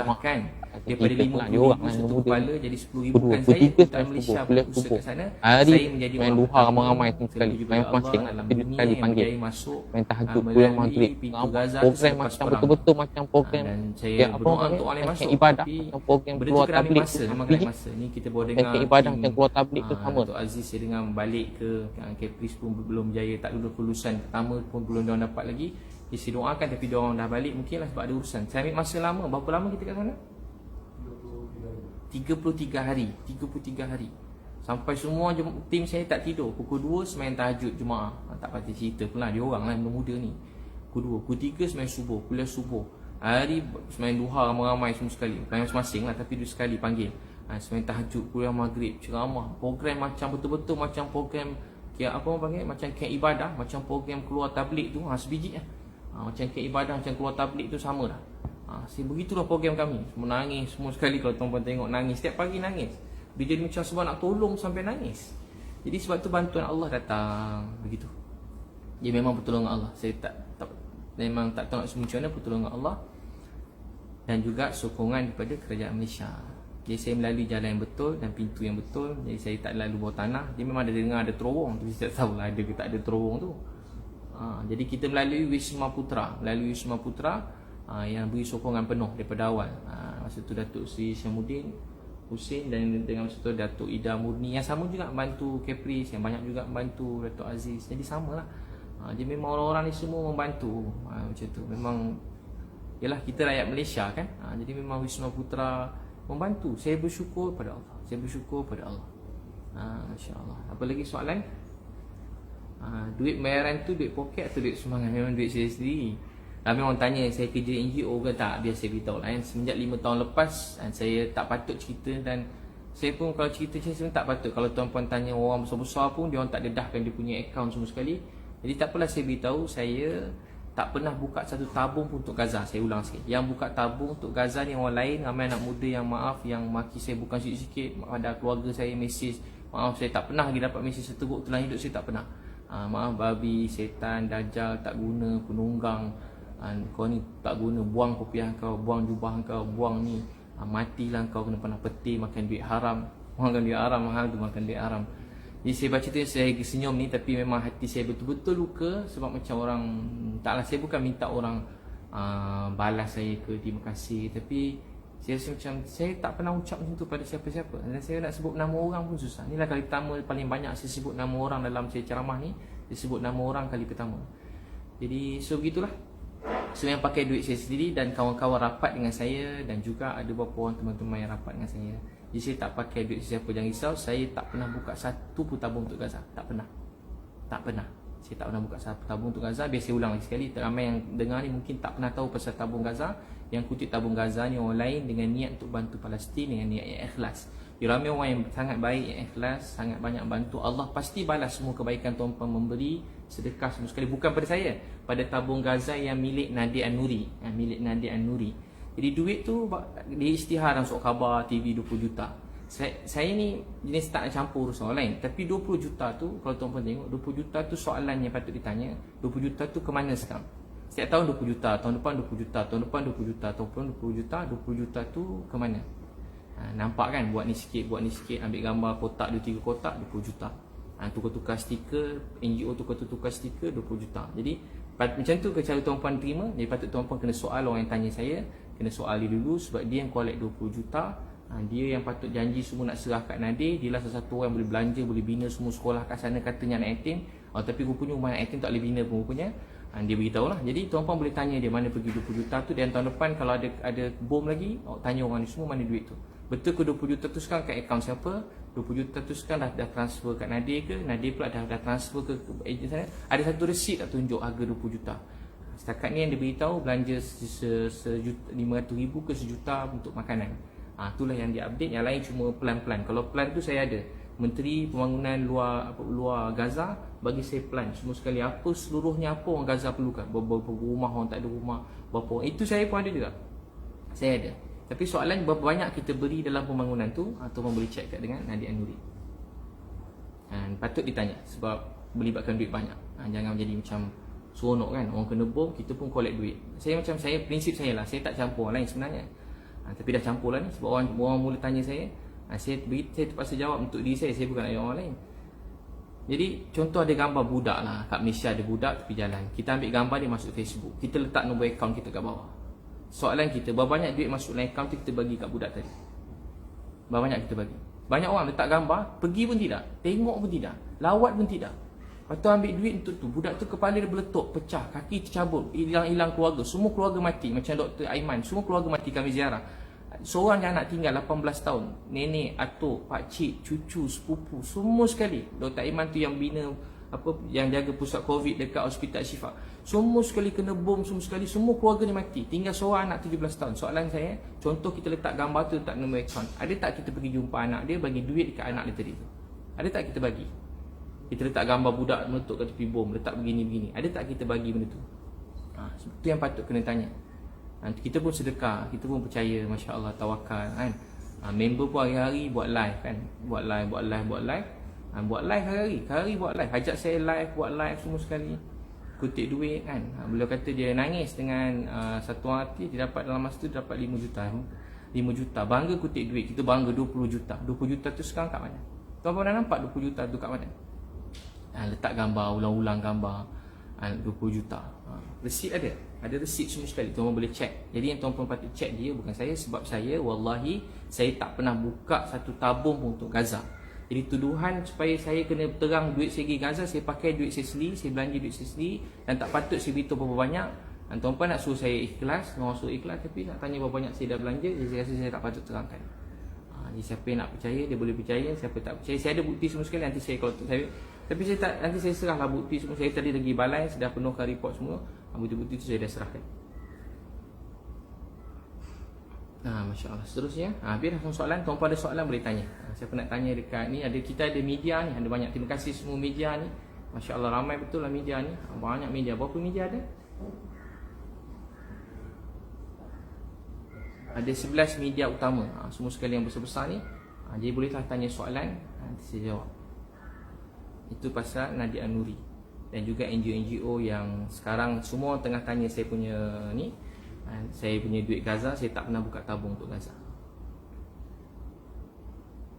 Daripada 50,000 satu kepala jadi 10,000. Bukan saya kedutaan Malaysia berusaha ke sana. Saya menjadi main orang duha ramai-ramai sekali. Main masing tapi sekali panggil. Main tahajud pulang maghrib. Program macam betul-betul macam program. Dan saya berdoa untuk orang yang masuk. Ibadah macam program keluar tablik. Memang kena masa. Ni kita baru dengar ibadah macam keluar tablik tu sama. Tok Aziz saya dengar balik ke Kepris pun belum berjaya, tak lulus kelulusan pertama pun belum dia dapat lagi. Jadi saya doakan tapi dia orang dah balik mungkinlah sebab ada urusan. Saya ambil masa lama. Berapa lama kita kat sana? 33 hari. Sampai semua tim saya tak tidur. Pukul 2 semain tahajud Jumaat. Tak pasti cerita pula dia orang lah muda ni. Pukul 2, pukul 3 semain subuh, kuliah subuh. Hari semain duha ramai-ramai semua sekali. Bukan masing-masing lah tapi dua sekali panggil. Semain tahajud, kuliah maghrib, ceramah. Program macam betul-betul macam program apa orang panggil, macam camp ibadah, macam program keluar tablik tu, sebiji lah. Macam camp ibadah, macam keluar tablik tu sama lah. Begitulah program kami. Menangis semua sekali kalau tuan-tuan tengok nangis. Setiap pagi nangis. Dia jadi macam sebab nak tolong sampai nangis. Jadi sebab tu bantuan Allah datang. Begitu. Dia memang pertolongan Allah. Saya memang tak tahu nak semua macam mana pertolongan Allah. Dan juga sokongan daripada kerajaan Malaysia. Jadi saya melalui jalan yang betul dan pintu yang betul. Jadi saya tak lalu bawah tanah. Dia memang ada dengar ada terowong. Tapi saya tak tahu lah ada ke tak ada terowong tu. Jadi kita melalui Wisma Putra. Yang beri sokongan penuh daripada awal. Masa tu Datuk Seri Syamuddin Hussein dan dengan masa tu Datuk Ida Murni yang sama juga membantu Kepris, yang banyak juga membantu Datuk Aziz. Jadi samalah. Jadi memang orang-orang ni semua membantu. Macam tu. Memang yalah kita rakyat Malaysia kan. Jadi memang Wisma Putra membantu. Saya bersyukur pada Allah. Masya-Allah. Apa lagi soalan? Duit bayaran tu duit poket atau duit sumbangan? Memang duit saya sendiri. Memang orang tanya saya kerja NGO ke tak, biar saya beritahu lah. Semenjak 5 tahun lepas saya tak patut cerita. Dan saya pun kalau cerita saya sebenarnya tak patut. Kalau tuan-puan tanya orang besar-besar pun dia orang tak dedahkan dia punya akaun semua sekali. Jadi tak apalah saya beritahu, saya tak pernah buka satu tabung pun untuk Gaza. Saya ulang sikit, yang buka tabung untuk Gaza ni orang lain. Ramai anak muda yang maaf, yang maki saya bukan sikit-sikit. Ada keluarga saya mesej, maaf saya tak pernah lagi dapat mesej seteruk telah hidup saya, tak pernah. Maaf babi, setan, dajal, tak guna, penunggang, kau ni tak guna, buang kopiah kau, buang jubah kau, buang ni, matilah kau kena panah peti, makan duit haram. Makan duit haram, mahal tu makan duit haram. Jadi saya baca tu saya senyum ni, tapi memang hati saya betul-betul luka. Sebab macam orang, taklah saya bukan minta orang balas saya ke terima kasih, tapi saya rasa macam saya tak pernah ucap macam tu pada siapa-siapa. Dan saya nak sebut nama orang pun susah. Inilah kali pertama paling banyak saya sebut nama orang dalam saya ceramah ni. Saya sebut nama orang kali pertama. Jadi so begitulah. Saya yang pakai duit saya sendiri dan kawan-kawan rapat dengan saya, dan juga ada beberapa orang teman-teman yang rapat dengan saya. Jadi saya tak pakai duit siapa, jangan risau. Saya tak pernah buka satu pun tabung untuk Gaza. Tak pernah. Saya tak pernah buka satu tabung untuk Gaza. Biar saya ulang lagi sekali, ramai yang dengar ni mungkin tak pernah tahu pasal tabung Gaza. Yang kutip tabung Gaza ni orang lain dengan niat untuk bantu Palestin, dengan niat yang ikhlas. Ramai orang yang sangat baik, yang ikhlas, sangat banyak bantu. Allah pasti balas semua kebaikan tuan-tuan memberi sedekah semua sekali. Bukan pada saya, pada tabung Gaza yang milik Nadir An-Nuri, milik Nadir An-Nuri. Jadi duit tu di isytihar dalam surat khabar TV 20 juta. Saya ni jenis tak nak campur urusan lain. Tapi 20 juta tu, kalau tuan-tuan tengok, 20 juta tu soalan yang patut ditanya. 20 juta tu ke mana sekarang? Setiap tahun 20 juta, tahun depan 20 juta, tahun depan 20 juta, tahun depan 20 juta, 20 juta tu ke mana? Nampak kan, buat ni sikit, ambil gambar kotak 2-3 kotak 20 juta. Tukar-tukar stiker, NGO tukar-tukar stiker 20 juta. Jadi macam tu ke cara tuan-puan terima. Jadi patut tuan-puan kena soal orang yang tanya saya, kena soal dia dulu sebab dia yang collect 20 juta. Dia yang patut janji semua nak serah kat Nadir. Dia lah salah satu orang boleh belanja, boleh bina semua sekolah kat sana, katanya anak yatim. Tapi rupanya rumah anak yatim tak boleh bina pun rupanya. Dia beritahu lah. Jadi tuan-puan boleh tanya dia mana pergi 20 juta tu. Dan tahun depan kalau ada bom lagi, tanya orang ni semua mana duit tu. Betul ke 20 juta tu sekarang kat akaun siapa? 20 juta tu sekarang dah transfer kat Nadir ke? Nadir pula dah transfer ke ejen sana? Ada satu resit tak tunjuk harga 20 juta? Setakat ni yang dia beritahu belanja 500,000 ke sejuta untuk makanan. Itulah yang dia update. Yang lain cuma plan-plan. Kalau plan tu saya ada. Menteri Pembangunan luar Gaza bagi saya plan semua sekali apa seluruhnya apa orang Gaza perlukan. Berapa rumah orang tak ada rumah, berapa orang. Itu saya pun ada juga. Saya ada. Tapi soalan berapa banyak kita beri dalam pembangunan tu atau boleh check kat dengan Nadir An-Nuri. Patut ditanya sebab melibatkan duit banyak. Jangan jadi macam seronok kan, orang kena bom kita pun collect duit. Saya prinsip saya lah, saya tak campur orang lain sebenarnya. Tapi dah campur lah ni sebab orang mula tanya saya. Saya terpaksa jawab untuk diri saya bukan ayat orang lain. Jadi contoh ada gambar budak lah kat Malaysia, ada budak tepi jalan. Kita ambil gambar dia masuk Facebook, kita letak nombor akaun kita kat bawah. Soalan kita, berapa banyak duit masuk dalam akaun tu kita bagi kat budak tadi? Berapa banyak kita bagi? Banyak orang letak gambar, pergi pun tidak, tengok pun tidak, lawat pun tidak. Lepas tu ambil duit untuk tu, budak tu kepala dia meletup, pecah, kaki tercabut, hilang keluarga, semua keluarga mati. Macam Dr. Aiman, semua keluarga mati kami ziarah. Seorang yang anak tinggal 18 tahun, nenek, atuk, pakcik, cucu, sepupu, semua sekali. Dr. Aiman tu yang bina yang jaga pusat COVID dekat Hospital Syifa. Semua sekali kena bom, semua sekali, semua keluarga ni mati. Tinggal seorang anak 17 tahun. Soalan saya, contoh kita letak gambar tu, letak nombor akaun. Ada tak kita pergi jumpa anak dia, bagi duit dekat anak dia tadi tu? Ada tak kita bagi? Kita letak gambar budak meletup kat tepi bom, letak begini-begini. Ada tak kita bagi benda tu? Itu yang patut kena tanya. Kita pun sedekah, kita pun percaya, Masya Allah, tawakal kan. Member pun hari-hari buat live kan. Buat live Buat live hari-hari buat live. Ajak saya live, buat live semua sekali. Kutip duit kan. Beliau kata dia nangis dengan satu hati. Dia dapat dalam masa tu dapat 5 juta. 5 juta. Bangga kutip duit. Kita bangga 20 juta. 20 juta tu sekarang kat mana? Tuan-tuan dah nampak 20 juta tu kat mana? Letak gambar, ulang-ulang gambar 20 juta. Resit ada. Ada resit semua sekali. Tuan-tuan boleh check. Jadi yang tuan-tuan patut check dia bukan saya. Sebab saya, wallahi, saya tak pernah buka satu tabung pun untuk Gaza. Jadi tuduhan supaya saya kena terang duit saya pergi Gaza, saya pakai duit saya sendiri, saya belanja duit saya sendiri. Dan tak patut saya beritahu berapa banyak. Dan tuan-tuan nak suruh saya ikhlas, orang suruh ikhlas, tapi nak tanya berapa banyak saya dah belanja, jadi saya rasa saya tak patut terangkan. Jadi siapa yang nak percaya, dia boleh percaya. Siapa tak percaya, saya ada bukti semua sekali. Nanti saya kalau saya, tapi saya tak, nanti saya serahlah bukti semua. Saya tadi lagi balai, sudah penuhkan report semua. Bukti-bukti itu saya dah serahkan. Masya Allah. Seterusnya, biar langsung soalan. Tuan-puan ada soalan boleh tanya. Siapa nak tanya dekat ni, kita ada media ni, ada banyak. Terima kasih semua media ni. Masya Allah, ramai betul lah media ni. Banyak media. Berapa media ada? Ada 11 media utama. Semua sekali yang besar-besar ni. Jadi bolehlah tanya soalan, nanti saya jawab. Itu pasal Nadir An-Nuri. Dan juga NGO-NGO yang sekarang semua tengah tanya saya punya ni. Saya punya duit Gaza, saya tak pernah buka tabung untuk Gaza.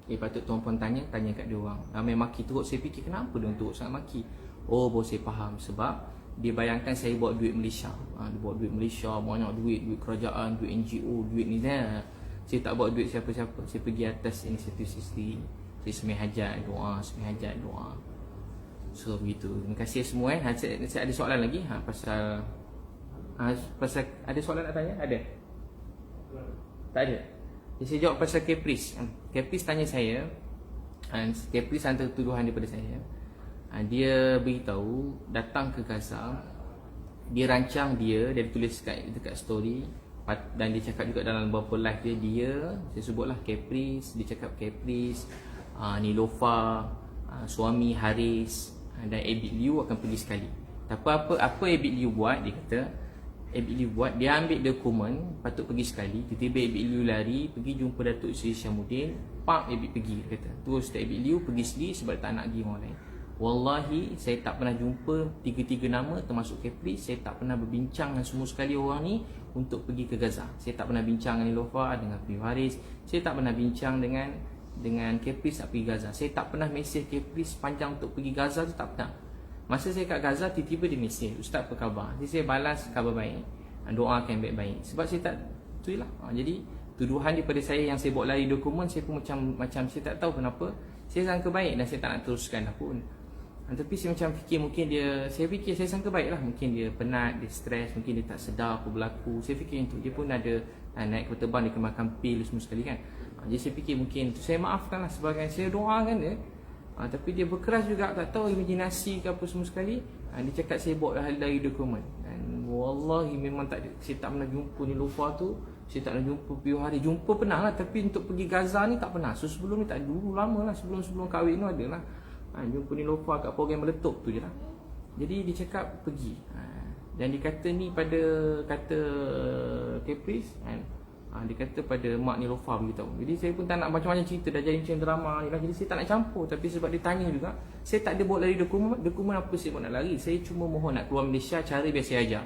Patut tuan-puan tanya kat dia orang. Ramai maki teruk, saya fikir kenapa dia teruk sangat maki. Baru saya faham. Sebab dia bayangkan saya bawa duit Malaysia. Dia bawa duit Malaysia, banyak duit kerajaan, duit NGO, duit ni dah. Saya tak bawa duit siapa-siapa. Saya pergi atas inisiatif saya sendiri. Saya semihajat doa. So begitu. Terima kasih semua. Saya ada soalan lagi pasal ada soalan nak tanya? Ada? Tak ada? Jadi saya jawab pasal Caprice. Caprice tanya saya, Caprice hantar tuduhan daripada saya. Dia beritahu datang ke Gaza. Dia rancang dia tulis dekat story. Dan dia cakap juga dalam beberapa live dia, saya sebutlah Caprice, dia cakap Caprice, Nilofa, suami Haris dan Abid Liu akan pergi sekali. Tapi apa Abid Liu buat, dia kata Abid Liu buat, dia ambil dokumen patut pergi sekali, tiba-tiba Abid Liu lari pergi jumpa Datuk Seri Syamuddin, pak Abid pergi, dia kata. Terus Abid Liu pergi sendiri sebab tak nak pergi orang lain. Wallahi saya tak pernah jumpa tiga-tiga nama termasuk Caprice. Saya tak pernah berbincang dengan semua sekali orang ni untuk pergi ke Gaza. Saya tak pernah bincang dengan Nilofa, dengan Piu Haris. Saya tak pernah bincang dengan Caprice nak pergi Gaza. Saya tak pernah mesej Caprice panjang untuk pergi Gaza tu, tak pernah. Masa saya kat Gaza, tiba-tiba dia mesej, "Ustaz apa khabar?" Jadi saya balas khabar baik, doakan baik-baik. Sebab saya tak, tu lah. Jadi tuduhan daripada saya yang saya bawa lari dokumen, saya pun macam saya tak tahu kenapa. Saya sangka baik dan saya tak nak teruskan dah pun. Tapi saya macam fikir mungkin saya sangka baik lah. Mungkin dia penat, dia stres, mungkin dia tak sedar apa berlaku. Saya fikir itu, dia pun ada naik kereta terbang, dia kena makan pil semua sekali kan. Jadi saya fikir mungkin tu, saya maafkan lah sebagai saya doakan dia. Tapi dia berkeras juga, tak tahu imajinasi ke apa semua sekali. Dia cakap saya bawa dari dokumen. Dan wallahi memang tak ada, saya tak pernah jumpa Nilofa tu. Saya tak pernah jumpa Piu Hari. Jumpa pernah lah, tapi untuk pergi Gaza ni tak pernah. So sebelum ni tak, dulu lama lah, sebelum kahwin tu ada lah. Jumpa Nilofa kat program meletup tu je lah. Jadi dia cakap pergi. Dan dia kata ni kata Caprice kan. Dia kata pada mak Nilofa beritahu. Jadi saya pun tak nak macam-macam cerita, dah jadi macam drama ni lah. Jadi saya tak nak campur. Tapi sebab dia tanya juga, saya tak ada bawa lari dokumen apa saya nak lari. Saya cuma mohon nak keluar Malaysia cara biasa aja.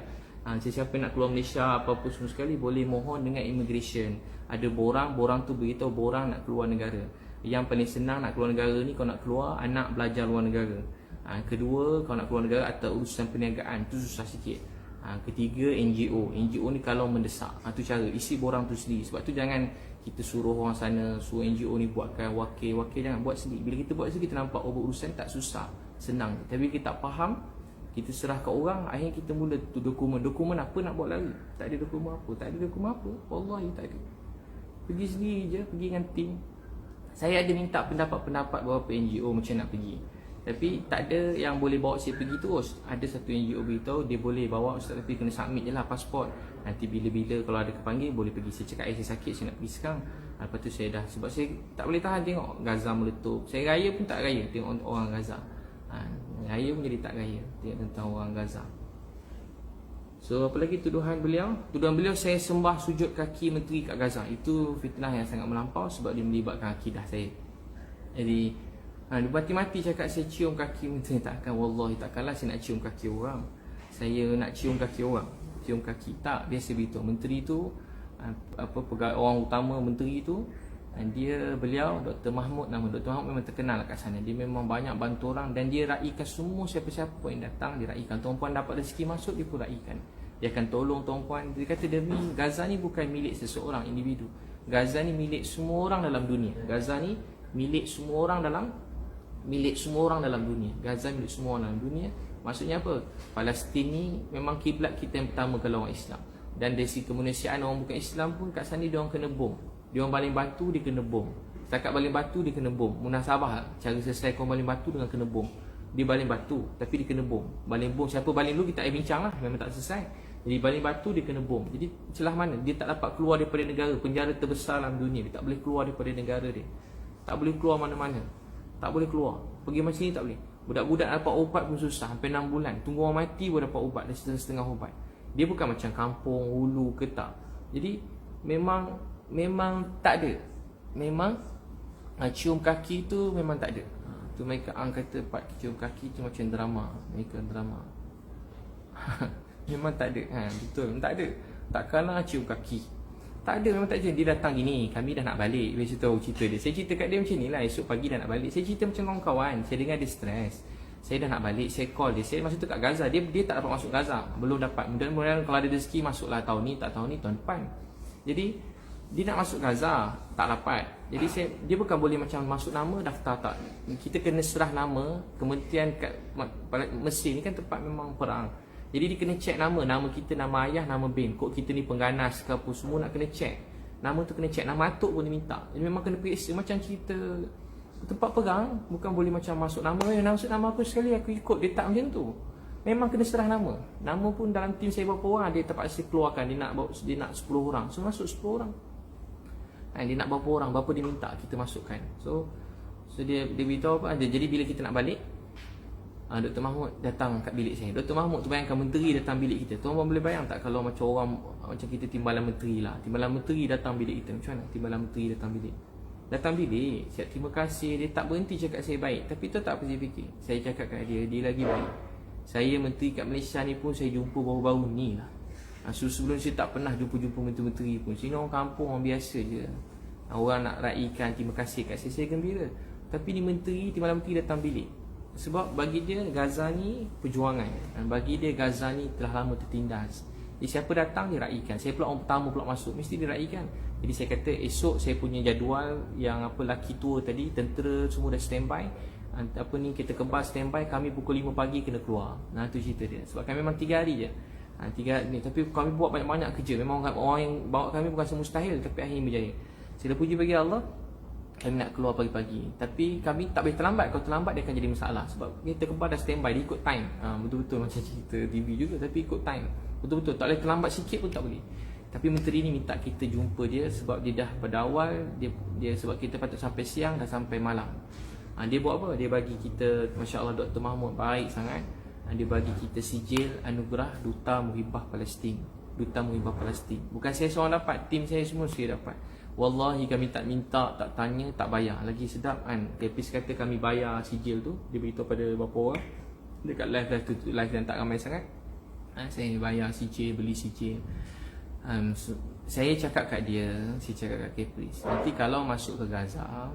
Siapa nak keluar Malaysia apa-apa semua sekali, boleh mohon dengan immigration. Ada borang tu beritahu borang nak keluar negara. Yang paling senang nak keluar negara ni, kau nak keluar, anak belajar luar negara. Kedua, kau nak keluar negara atau urusan perniagaan, tu susah sikit. Ketiga, NGO ni kalau mendesak, tu cara, isi borang tu sendiri. Sebab tu jangan kita suruh orang sana, suruh NGO ni buatkan wakil, jangan buat sendiri. Bila kita buat sendiri, kita nampak urusan tak susah, senang. Tapi kita tak faham, kita serah ke orang, akhirnya kita mula tu dokumen apa nak buat lari. Tak ada dokumen apa, wallahi tak ada. Pergi sendiri je, pergi dengan tim. Saya ada minta pendapat beberapa NGO macam nak pergi. Tapi tak ada yang boleh bawa saya pergi terus. Ada satu NGO beritahu dia boleh bawa Ustaz, tapi kena submit je lah pasport. Nanti bila-bila kalau ada kepanggil boleh pergi. Saya cakap saya sakit, saya nak pergi sekarang. Lepas tu saya dah, sebab saya tak boleh tahan tengok Gaza meletup. Saya raya pun tak raya tengok orang Gaza. Raya pun jadi tak raya tengok tentang orang Gaza. So apa lagi tuduhan beliau? Tuduhan beliau saya sembah sujud kaki menteri kat Gaza. Itu fitnah yang sangat melampau sebab dia melibatkan akidah saya. Jadi dia mati-mati cakap saya cium kaki menteri. Takkan, wallahi takkanlah saya nak cium kaki orang. Saya nak cium kaki orang, cium kaki tak. Biasa beritahu menteri tu pegawai orang utama menteri tu, beliau Dr. Mahmud, nama Dr. Mahmud memang terkenal kat sana. Dia memang banyak bantu orang dan dia raikan semua siapa-siapa yang datang, dia raikan. Tuan-puan dapat rezeki masuk, dia pun raikan. Dia akan tolong tuan-puan. Dia kata demi Gaza ni bukan milik seseorang individu. Gaza ni milik semua orang dalam dunia. Gaza ni milik semua orang dalam dunia. Gaza milik semua orang dalam dunia. Maksudnya apa? Palestin ni memang kiblat kita yang pertama kalau orang Islam. Dan dari segi kemanusiaan, orang bukan Islam pun kat sana dia orang kena bom. Dia orang baling batu, dia kena bom. Setakat baling batu, dia kena bom. Munasabah cara selesaikan baling batu dengan kena bom. Dia baling batu, tapi dia kena bom. Baling bom, siapa baling dulu kita tak bincang lah. Memang tak selesai. Jadi baling batu, dia kena bom. Jadi celah mana? Dia tak dapat keluar daripada negara. Penjara terbesar dalam dunia. Dia tak boleh keluar daripada negara dia. Tak boleh keluar mana-mana. Tak boleh keluar. Pergi macam ni tak boleh. Budak-budak dapat ubat pun susah. Hampir 6 bulan. Tunggu orang mati pun dapat ubat. Dan setengah ubat. Dia bukan macam kampung, hulu ke tak. Jadi memang tak ada. Memang cium kaki tu memang tak ada. Tu mereka kata part cium kaki tu macam drama. Mereka drama. Memang tak ada. Betul, tak ada. Takkanlah cium kaki. Tak ada, memang tak ada. Dia datang gini, kami dah nak balik. Dia tahu cerita dia. Saya cerita kat dia macam ni lah. Esok pagi dah nak balik. Saya cerita macam kawan-kawan. Saya dengar dia stres. Saya dah nak balik, saya call dia. Saya masa tu kat Gaza. Dia tak dapat masuk Gaza. Belum dapat. Mudah-mudahan kalau ada rezeki masuklah tahun ni, tak tahun ni, tahun depan. Jadi dia nak masuk Gaza, tak dapat. Jadi dia bukan boleh macam masuk nama daftar tak. Kita kena serah nama kementerian kat Mesir ni kan tempat memang perang. Jadi dia kena check nama kita, nama ayah, nama bin. Kod kita ni pengganas ke apa semua nak kena check. Nama tu kena check, nama atuk pun dia minta. Jadi memang kena periksa macam cerita tempat perang. Bukan boleh macam masuk nama, masuk nama aku sekali aku ikut. Dia tak macam tu. memang kena serah nama. Nama pun dalam tim saya berapa orang, dia terpaksa keluarkan, dia nak 10 orang. So masuk 10 orang. Dia nak berapa orang, berapa dia minta kita masukkan. So dia beritahu apa, jadi bila kita nak balik, Dr. Mahmud datang kat bilik saya. Dr. Mahmud tu bayangkan menteri datang bilik kita. Tuan-tuan boleh bayang tak kalau macam orang macam kita timbalan menteri lah. Timbalan menteri datang bilik kita. Macam mana timbalan menteri datang bilik? Datang bilik, siap terima kasih. Dia tak berhenti cakap saya baik. Tapi tu tak apa saya fikir. Saya cakap kat dia lagi baik. Saya menteri kat Malaysia ni pun saya jumpa baru-baru ni lah. Sebelum saya tak pernah jumpa menteri-menteri pun. Sini orang kampung, orang biasa je. Orang nak raikan terima kasih kat saya gembira. Tapi ni menteri, timbalan menteri datang bilik. Sebab bagi dia Gaza ni perjuangan, dan bagi dia Gaza ni telah lama tertindas. Jadi siapa datang dia raikan. Saya pula orang pertama pula masuk, mesti dia raikan. Jadi saya kata esok saya punya jadual yang apa laki tua tadi, tentera semua dah standby. Apa ni kita kebas standby, kami pukul 5 pagi kena keluar. Nah tu cerita dia. Sebab kami memang 3 hari je. 3 hari ni, tapi kami buat banyak-banyak kerja. Memang orang yang bawa kami bukan semustahil, tapi akhirnya berjaya. Saya dah puji bagi Allah, kami nak keluar pagi-pagi. Tapi kami tak boleh terlambat. Kalau terlambat dia akan jadi masalah. Sebab kita kebal dah standby, dia ikut time. Betul-betul macam cerita TV juga, tapi ikut time. Betul-betul, tak boleh terlambat sikit pun tak boleh. Tapi menteri ni minta kita jumpa dia sebab dia dah pada awal, dia sebab kita patut sampai siang, dah sampai malam. Dia buat apa? Dia bagi kita, Masya Allah Dr. Mahmud baik sangat. Dia bagi kita sijil anugerah Duta Muhibah Palestin. Duta Muhibah Palestin. Bukan saya seorang dapat, tim saya semua saya dapat. Wallahi kami tak minta, tak tanya, tak bayar. Lagi sedap kan. Kepis kata kami bayar sijil tu. Dia beritahu pada beberapa orang dekat live dan tak ramai sangat. Saya bayar sijil, beli sijil. Saya cakap kat dia, saya cakap kat Kepris, nanti kalau masuk ke Gaza,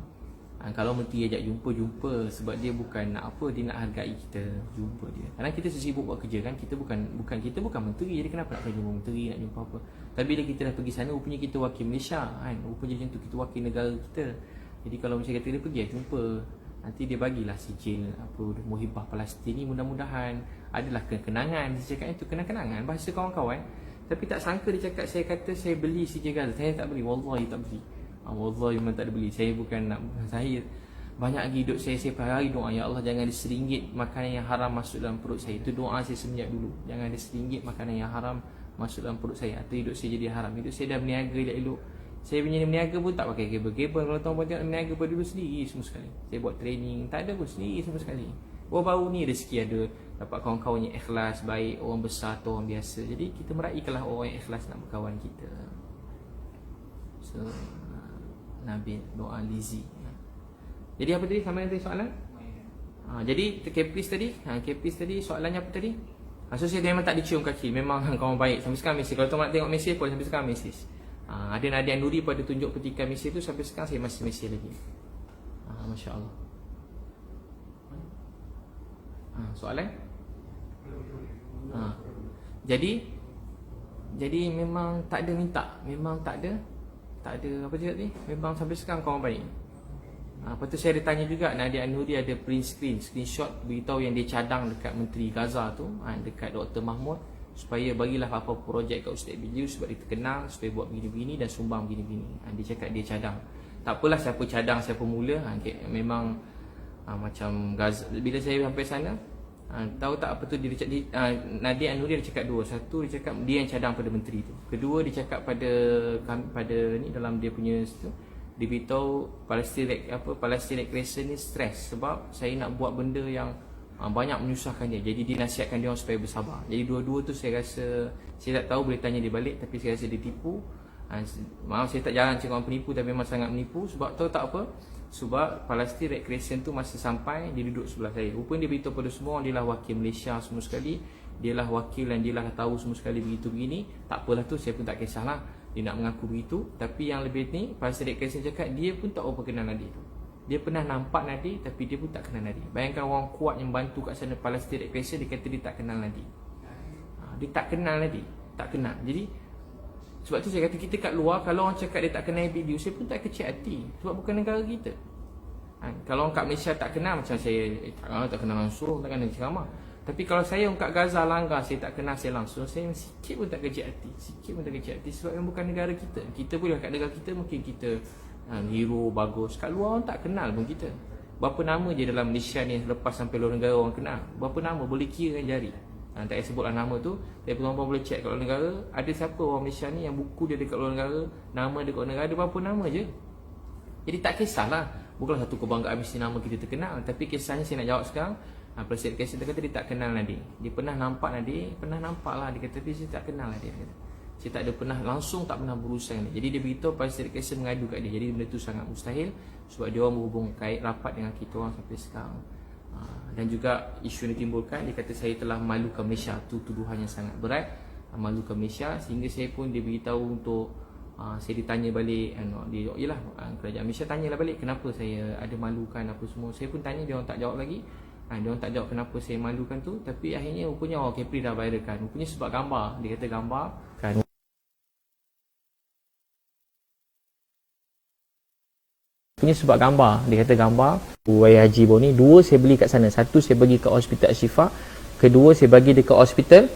kalau menteri ajak jumpa sebab dia bukan nak apa, dia nak hargai kita, jumpa dia. Kerana kita sibuk buat kerja kan, kita bukan menteri, jadi kenapa nak jumpa menteri, nak jumpa apa. Tapi bila kita dah pergi sana, rupanya kita wakil Malaysia kan, rupanya macam tu, kita wakil negara kita. Jadi kalau macam kata dia pergi jumpa, nanti dia bagilah sijil apa Muhibah Palestin ni, mudah-mudahan adalah kenangan. Dia cakap itu kenang-kenangan bahasa kawan-kawan. Tapi tak sangka dia cakap, saya kata saya beli sijil Gaza. Saya tak beli, wallahi tak beli. Wallahi memang tak ada beli. Saya bukan nak, saya banyak lagi hidup saya per hari doa, ya Allah jangan ada RM1 makanan yang haram masuk dalam perut saya. Itu doa saya semenjak dulu. Jangan ada RM1 makanan yang haram masuk dalam perut saya, atau hidup saya jadi haram. Hidup saya dah berniaga elok. Saya punya berniaga pun tak pakai kabel-kabel. Kalau tuan-tuan tengok berniaga pada dulu sendiri semua sekali. Saya buat training, tak ada pun sendiri semua sekali. Baru-baru ni rezeki ada, dapat kawan-kawan yang ikhlas, baik, orang besar atau orang biasa. Jadi kita meraihkanlah orang yang ikhlas nak berkawan kita. So Nabil doa Lizi. Jadi apa tadi? Sampai tadi soalan? Jadi Kepris tadi soalannya apa tadi? So saya memang tak dicium kaki. Memang kawan baik. Sampai sekarang mesej. Kalau tuan nak tengok mesej pun sampai sekarang mesej. Ada Nadia Nuri pada tunjuk petikan mesej tu, sampai sekarang saya masih mesej lagi. Masya Allah. Soalan? Jadi memang tak ada minta. Memang tak ada apa cakap ni, memang sampai sekarang kawan baik. Lepas tu saya ada tanya juga, Nadia Nuri ada print screenshot beritahu yang dia cadang dekat Menteri Gaza tu, dekat Dr. Mahmud, supaya bagilah apa projek kat Ustaz Biju sebab dia terkenal, supaya buat begini-begini dan sumbang begini-begini. Dia cakap dia cadang. Tak apalah siapa cadang siapa mula. Memang macam Gaza. Bila saya sampai sana, tahu tak apa tu dia Nadia Nuri dia cakap dua. Satu dia cakap dia yang cadang pada menteri tu. Kedua dia cakap pada ni dalam dia punya tu, dia beritahu Palestine Crescent ni stres sebab saya nak buat benda yang banyak menyusahkan dia. Jadi dia nasihatkan dia orang supaya bersabar. Jadi dua-dua tu saya rasa, saya tak tahu, boleh tanya dia balik, tapi saya rasa dia tipu. Maaf saya tak jarang cakap orang penipu, tapi memang sangat menipu. Sebab tahu tak apa? Sebab Palestine Red Crescent tu masa sampai, dia duduk sebelah saya. Rupanya dia beritahu pada semua, dia lah wakil Malaysia semua sekali. Dia lah wakil dan dia lah tahu semua sekali begitu begini. Tak apalah tu, saya pun tak kisahlah. Dia nak mengaku begitu. Tapi yang lebih ni, Palestine Red Crescent cakap dia pun tak apa kenal Nadir tu. Dia pernah nampak Nadir, tapi dia pun tak kenal Nadir. Bayangkan orang kuat yang bantu kat sana Palestine Red Crescent, dia kata dia tak kenal Nadir. Dia tak kenal Nadir. Tak kenal. Jadi sebab tu saya kata kita kat luar, kalau orang cakap dia tak kenal video, saya pun tak kecil hati. Sebab bukan negara kita. Kalau orang kat Malaysia tak kenal, macam saya tak kenal langsung, tak kenal ceramah. Tapi kalau saya orang kat Gaza langgar, saya tak kenal saya langsung, saya sikit pun tak kecil hati. Sikit pun tak kecil hati. Sebab yang bukan negara kita. Kita pun kat negara kita mungkin kita hero, bagus. Kat luar orang tak kenal pun kita. Berapa nama je dalam Malaysia ni lepas sampai luar negara orang kenal. Berapa nama boleh kira dengan jari. Tak payah sebutlah nama tu. Tapi tuan-tuan boleh check kat luar negara, ada siapa orang Malaysia ni yang buku dia dekat luar negara, nama dia kat luar negara, ada berapa nama je. Jadi tak kisahlah, bukanlah satu kebanggaan mesti nama kita terkenal. Tapi kisahnya saya nak jawab sekarang. Presiden Kesel dia kata dia tak kenal Nadir. Dia pernah nampak Nadir, pernah nampak lah. Dia kata, tapi saya tak kenal lah dia kata. Saya tak ada pernah, langsung tak pernah berurusan dia. Jadi dia beritahu Presiden Kesel mengadu kat dia. Jadi benda tu sangat mustahil. Sebab dia orang berhubung kait rapat dengan kita orang sampai sekarang. Dan juga isu yang ditimbulkan, dia kata saya telah malukan Malaysia. Itu tuduhan yang sangat berat, malukan Malaysia. Sehingga saya pun dia beritahu untuk saya ditanya balik, yelah, kerajaan Malaysia tanyalah balik kenapa saya ada malukan apa semua. Saya pun tanya, dia orang tak jawab lagi. Dia orang tak jawab kenapa saya malukan tu. Tapi akhirnya rupanya Kepri dah viralkan. Rupanya sebab gambar. Dia kata gambar kan. Rupanya sebab gambar. Dia kata gambar Buaya Haji Bau ni, 2 saya beli kat sana. 1 saya bagi kat Hospital Al-Shifa. Kedua saya bagi dekat Hospital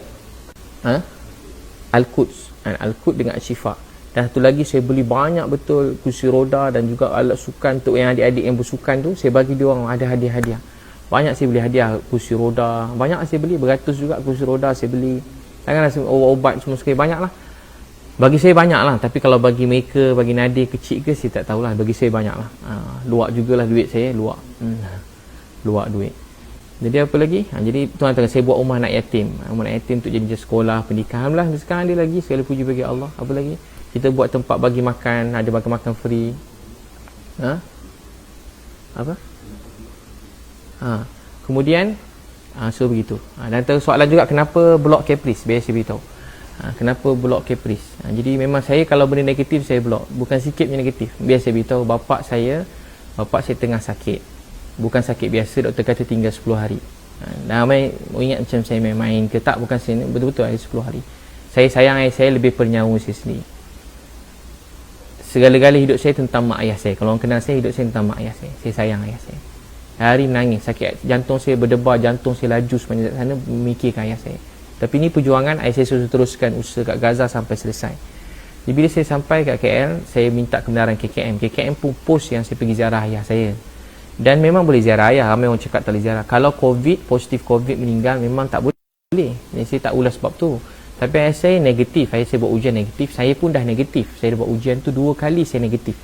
Al-Quds. Al-Quds dengan Al-Shifa. Dan satu lagi saya beli banyak betul kursi roda dan juga alat sukan untuk yang adik-adik yang bersukan tu. Saya bagi dia orang ada hadiah-hadiah. Banyak saya beli hadiah, kursi roda. Banyak saya beli, beratus juga kursi roda saya beli. Janganlah obat semua sekali, banyak lah. Bagi saya banyak lah. Tapi kalau bagi mereka, bagi Nadir kecil ke, saya tak tahulah. Bagi saya banyak lah. Luak jugalah duit saya, luak. Luak duit. Jadi apa lagi? Jadi tuan-tuan, saya buat rumah anak yatim. Rumah anak yatim untuk jadi sekolah, pendidikan. Alhamdulillah, sekarang ada lagi. Segala puji bagi Allah. Apa lagi? Kita buat tempat bagi makan, ada makan-makan free. Apa? Kemudian so begitu. Dan soalan juga kenapa blok Caprice, biasa saya beritahu. Kenapa blok Caprice? Jadi memang saya kalau benda negatif saya blok. Bukan sikit punya negatif. Biasa saya beritahu bapak saya tengah sakit. Bukan sakit biasa, doktor kata tinggal 10 hari. Ramai ingat macam saya main-main ke tak, bukan saya, betul-betul ada 10 hari. Saya sayang ayah saya lebih pernyawa saya sendiri. Segala-gala hidup saya tentang mak ayah saya. Kalau orang kenal saya, hidup saya tentang mak ayah saya. Saya sayang ayah saya. Hari menangis, sakit jantung saya berdebar, jantung saya laju sepanjang sana memikirkan ayah saya. Tapi ni perjuangan ayah saya teruskan usaha kat Gaza sampai selesai. Jadi bila saya sampai kat KL, saya minta kebenaran KKM. KKM pun post yang saya pergi ziarah ayah saya. Dan memang boleh ziarah ayah, ramai orang cakap tak boleh ziarah. Kalau positif COVID meninggal, memang tak boleh. Jadi saya tak ulas sebab tu. Tapi ayah saya negatif, ayah saya buat ujian negatif. Saya pun dah negatif. Saya dah buat ujian tu 2 kali saya negatif.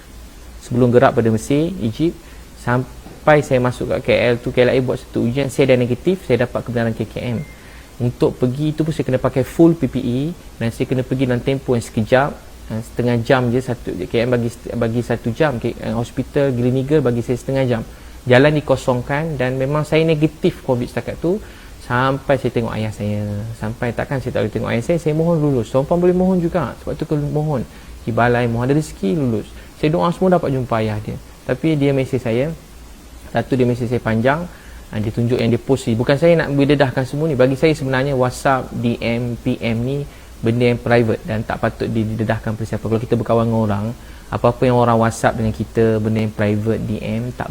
Sebelum gerak pada Mesir, Egypt, sampai saya masuk kat KL tu, KLIA buat satu ujian, saya dah negatif, saya dapat kebenaran KKM. Untuk pergi tu pun saya kena pakai full PPE dan saya kena pergi dalam tempoh yang sekejap, setengah jam je. KM bagi 1 jam, hospital Gleneagle bagi saya setengah jam. Jalan dikosongkan dan memang saya negatif COVID setakat tu. Sampai saya tengok ayah saya. Sampai takkan saya tak boleh tengok ayah saya mohon lulus. Tuan-tuan boleh mohon juga. Sebab tu kalau mohon di balai, mohon ada rezeki lulus. Saya doa semua dapat jumpa ayah dia. Tapi dia mesej saya. Satu dia mesej saya panjang. Dia tunjuk yang dia post ni. Bukan saya nak berdedahkan semua ni. Bagi saya sebenarnya WhatsApp, DM, PM ni benda yang private dan tak patut didedahkan pada siapa. Kalau kita berkawan dengan orang, apa-apa yang orang WhatsApp dengan kita, benda yang private, DM, tak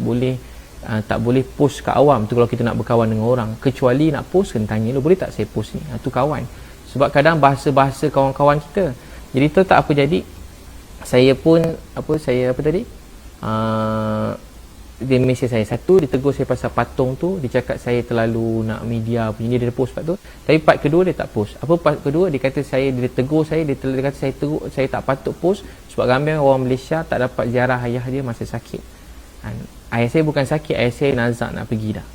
boleh post kat awam tu. Kalau kita nak berkawan dengan orang, kecuali nak post kena tanya boleh tak saya post ni, tu kawan. Sebab kadang bahasa-bahasa kawan-kawan kita. Jadi tu tak apa jadi saya pun dia mesej saya. Satu, dia tegur saya pasal patung tu. Dia cakap saya terlalu nak media punya. Dia post part tu. Tapi part kedua dia tak post. Apa part kedua? Dia kata dia tegur saya. Dia kata saya tak patut post sebab ramai orang Malaysia tak dapat ziarah ayah dia masa sakit. Ayah saya bukan sakit, ayah saya nazak nak pergi dah.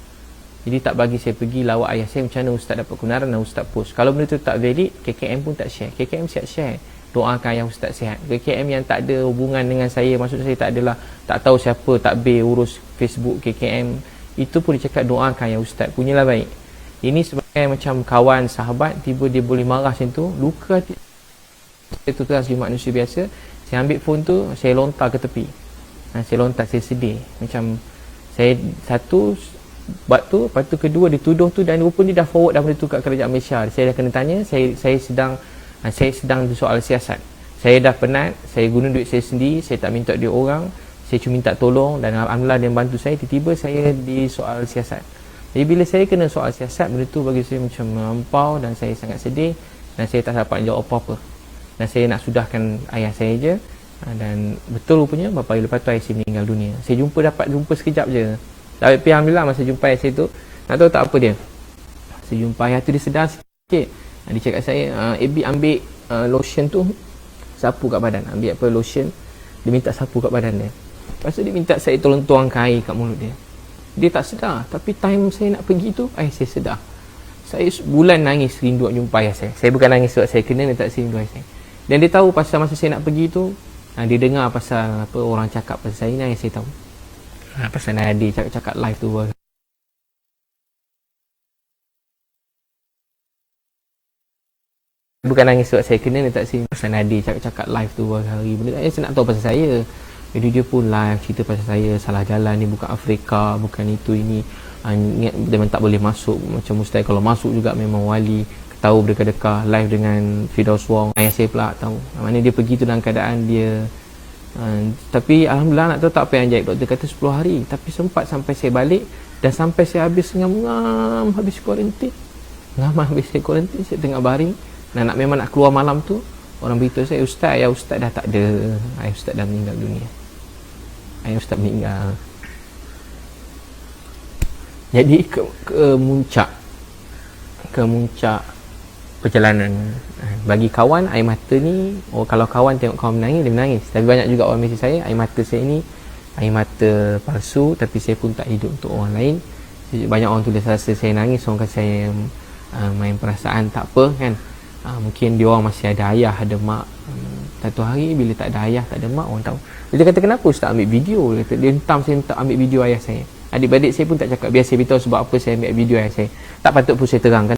Jadi tak bagi saya pergi lawat ayah saya. Macam mana ustaz dapat kebenaran dan ustaz post? Kalau benda tu tak valid, KKM pun tak share. KKM siap share. Doakan ayah ustaz sihat. KKM yang tak ada hubungan dengan saya, maksud saya tak adalah, tak tahu siapa takbir urus Facebook KKM, itu pun dia cakap doakan ayah ustaz, punyalah baik. Ini sebagai macam kawan, sahabat, tiba dia boleh marah macam tu, luka hati. Saya tu sebagai manusia biasa, saya ambil phone tu, saya lontar ke tepi. Saya lontar, saya sedih. Macam saya satu buat tu, lepas tu kedua dituduh tu, dan rupanya dia dah forward dah benda tu kat kerajaan Malaysia. Saya dah kena tanya, saya sedang soal siasat. Saya dah penat, saya guna duit saya sendiri, saya tak minta duit orang, saya cuma minta tolong dan alhamdulillah dia bantu saya. Tiba-tiba saya di soal siasat. Jadi bila saya kena soal siasat, benda tu bagi saya macam melampau dan saya sangat sedih dan saya tak dapat jawab apa-apa. Dan saya nak sudahkan ayah saya je. Dan betul rupanya beberapa hari lepas tu ayah saya meninggal dunia. Saya dapat jumpa sekejap je. Tapi alhamdulillah masa jumpa ayah saya tu, nak tahu tak apa dia? Saya jumpa ayah tu, dia sedar Okay. Dia cakap saya, Abi ambil lotion tu sapu kat badan. Ambil apa lotion, dia minta sapu kat badan dia. Lepas tu dia minta saya tolong tuangkan air kat mulut dia. Dia tak sedar. Tapi time saya nak pergi tu, saya sedar. Saya bulan nangis rindu nak jumpa ayah saya. Saya bukan nangis sebab saya kena, dia tak rindu ayah saya. Dan dia tahu pasal masa saya nak pergi tu, dia dengar pasal apa orang cakap pasal saya ni, yang saya tahu. Pasal Nadir cakap live tu. Bukan nangis sebab saya kena, dia tak sini. Pasal Nadir cakap live tu hari benda saya nak tahu pasal saya. Jadi dia pun live cerita pasal saya, salah jalan ni, bukan Afrika, bukan itu ini. Memang tak boleh masuk, macam mustahil. Kalau masuk juga memang wali. Tahu berdekah-dekah live dengan Firdaus Wong. Ayah saya pula tahu. Mana dia pergi tu dalam keadaan dia tapi alhamdulillah nak tahu tak apa yang ajaib. Doktor kata 10 hari. Tapi sempat sampai saya balik dan sampai saya habis ngam-ngam habis kuarantin. Habis saya kuarantin, saya tengah baring. Memang nak keluar malam tu, orang beritahu saya, Ustaz, ayah Ustaz dah tak ada. Ayah Ustaz dah meninggal dunia. Ayah Ustaz meninggal. Jadi ke muncak perjalanan. Bagi kawan, air mata ni, kalau kawan tengok kawan menangis, dia menangis. Tapi banyak juga orang mesej saya, air mata saya ni air mata palsu, tapi saya pun tak hidup untuk orang lain. Banyak orang tulis rasa saya nangis, orang kata saya main perasaan. Tak apa kan, mungkin dia orang masih ada ayah, ada mak. Satu hari bila tak ada ayah, tak ada mak, orang tahu. Dia kata, kenapa Ustaz ambil video? Dia hentam saya ambil video ayah saya. Adik-adik saya pun tak cakap. Biar saya beritahu sebab apa saya ambil video ayah saya. Tak patut pun saya terangkan.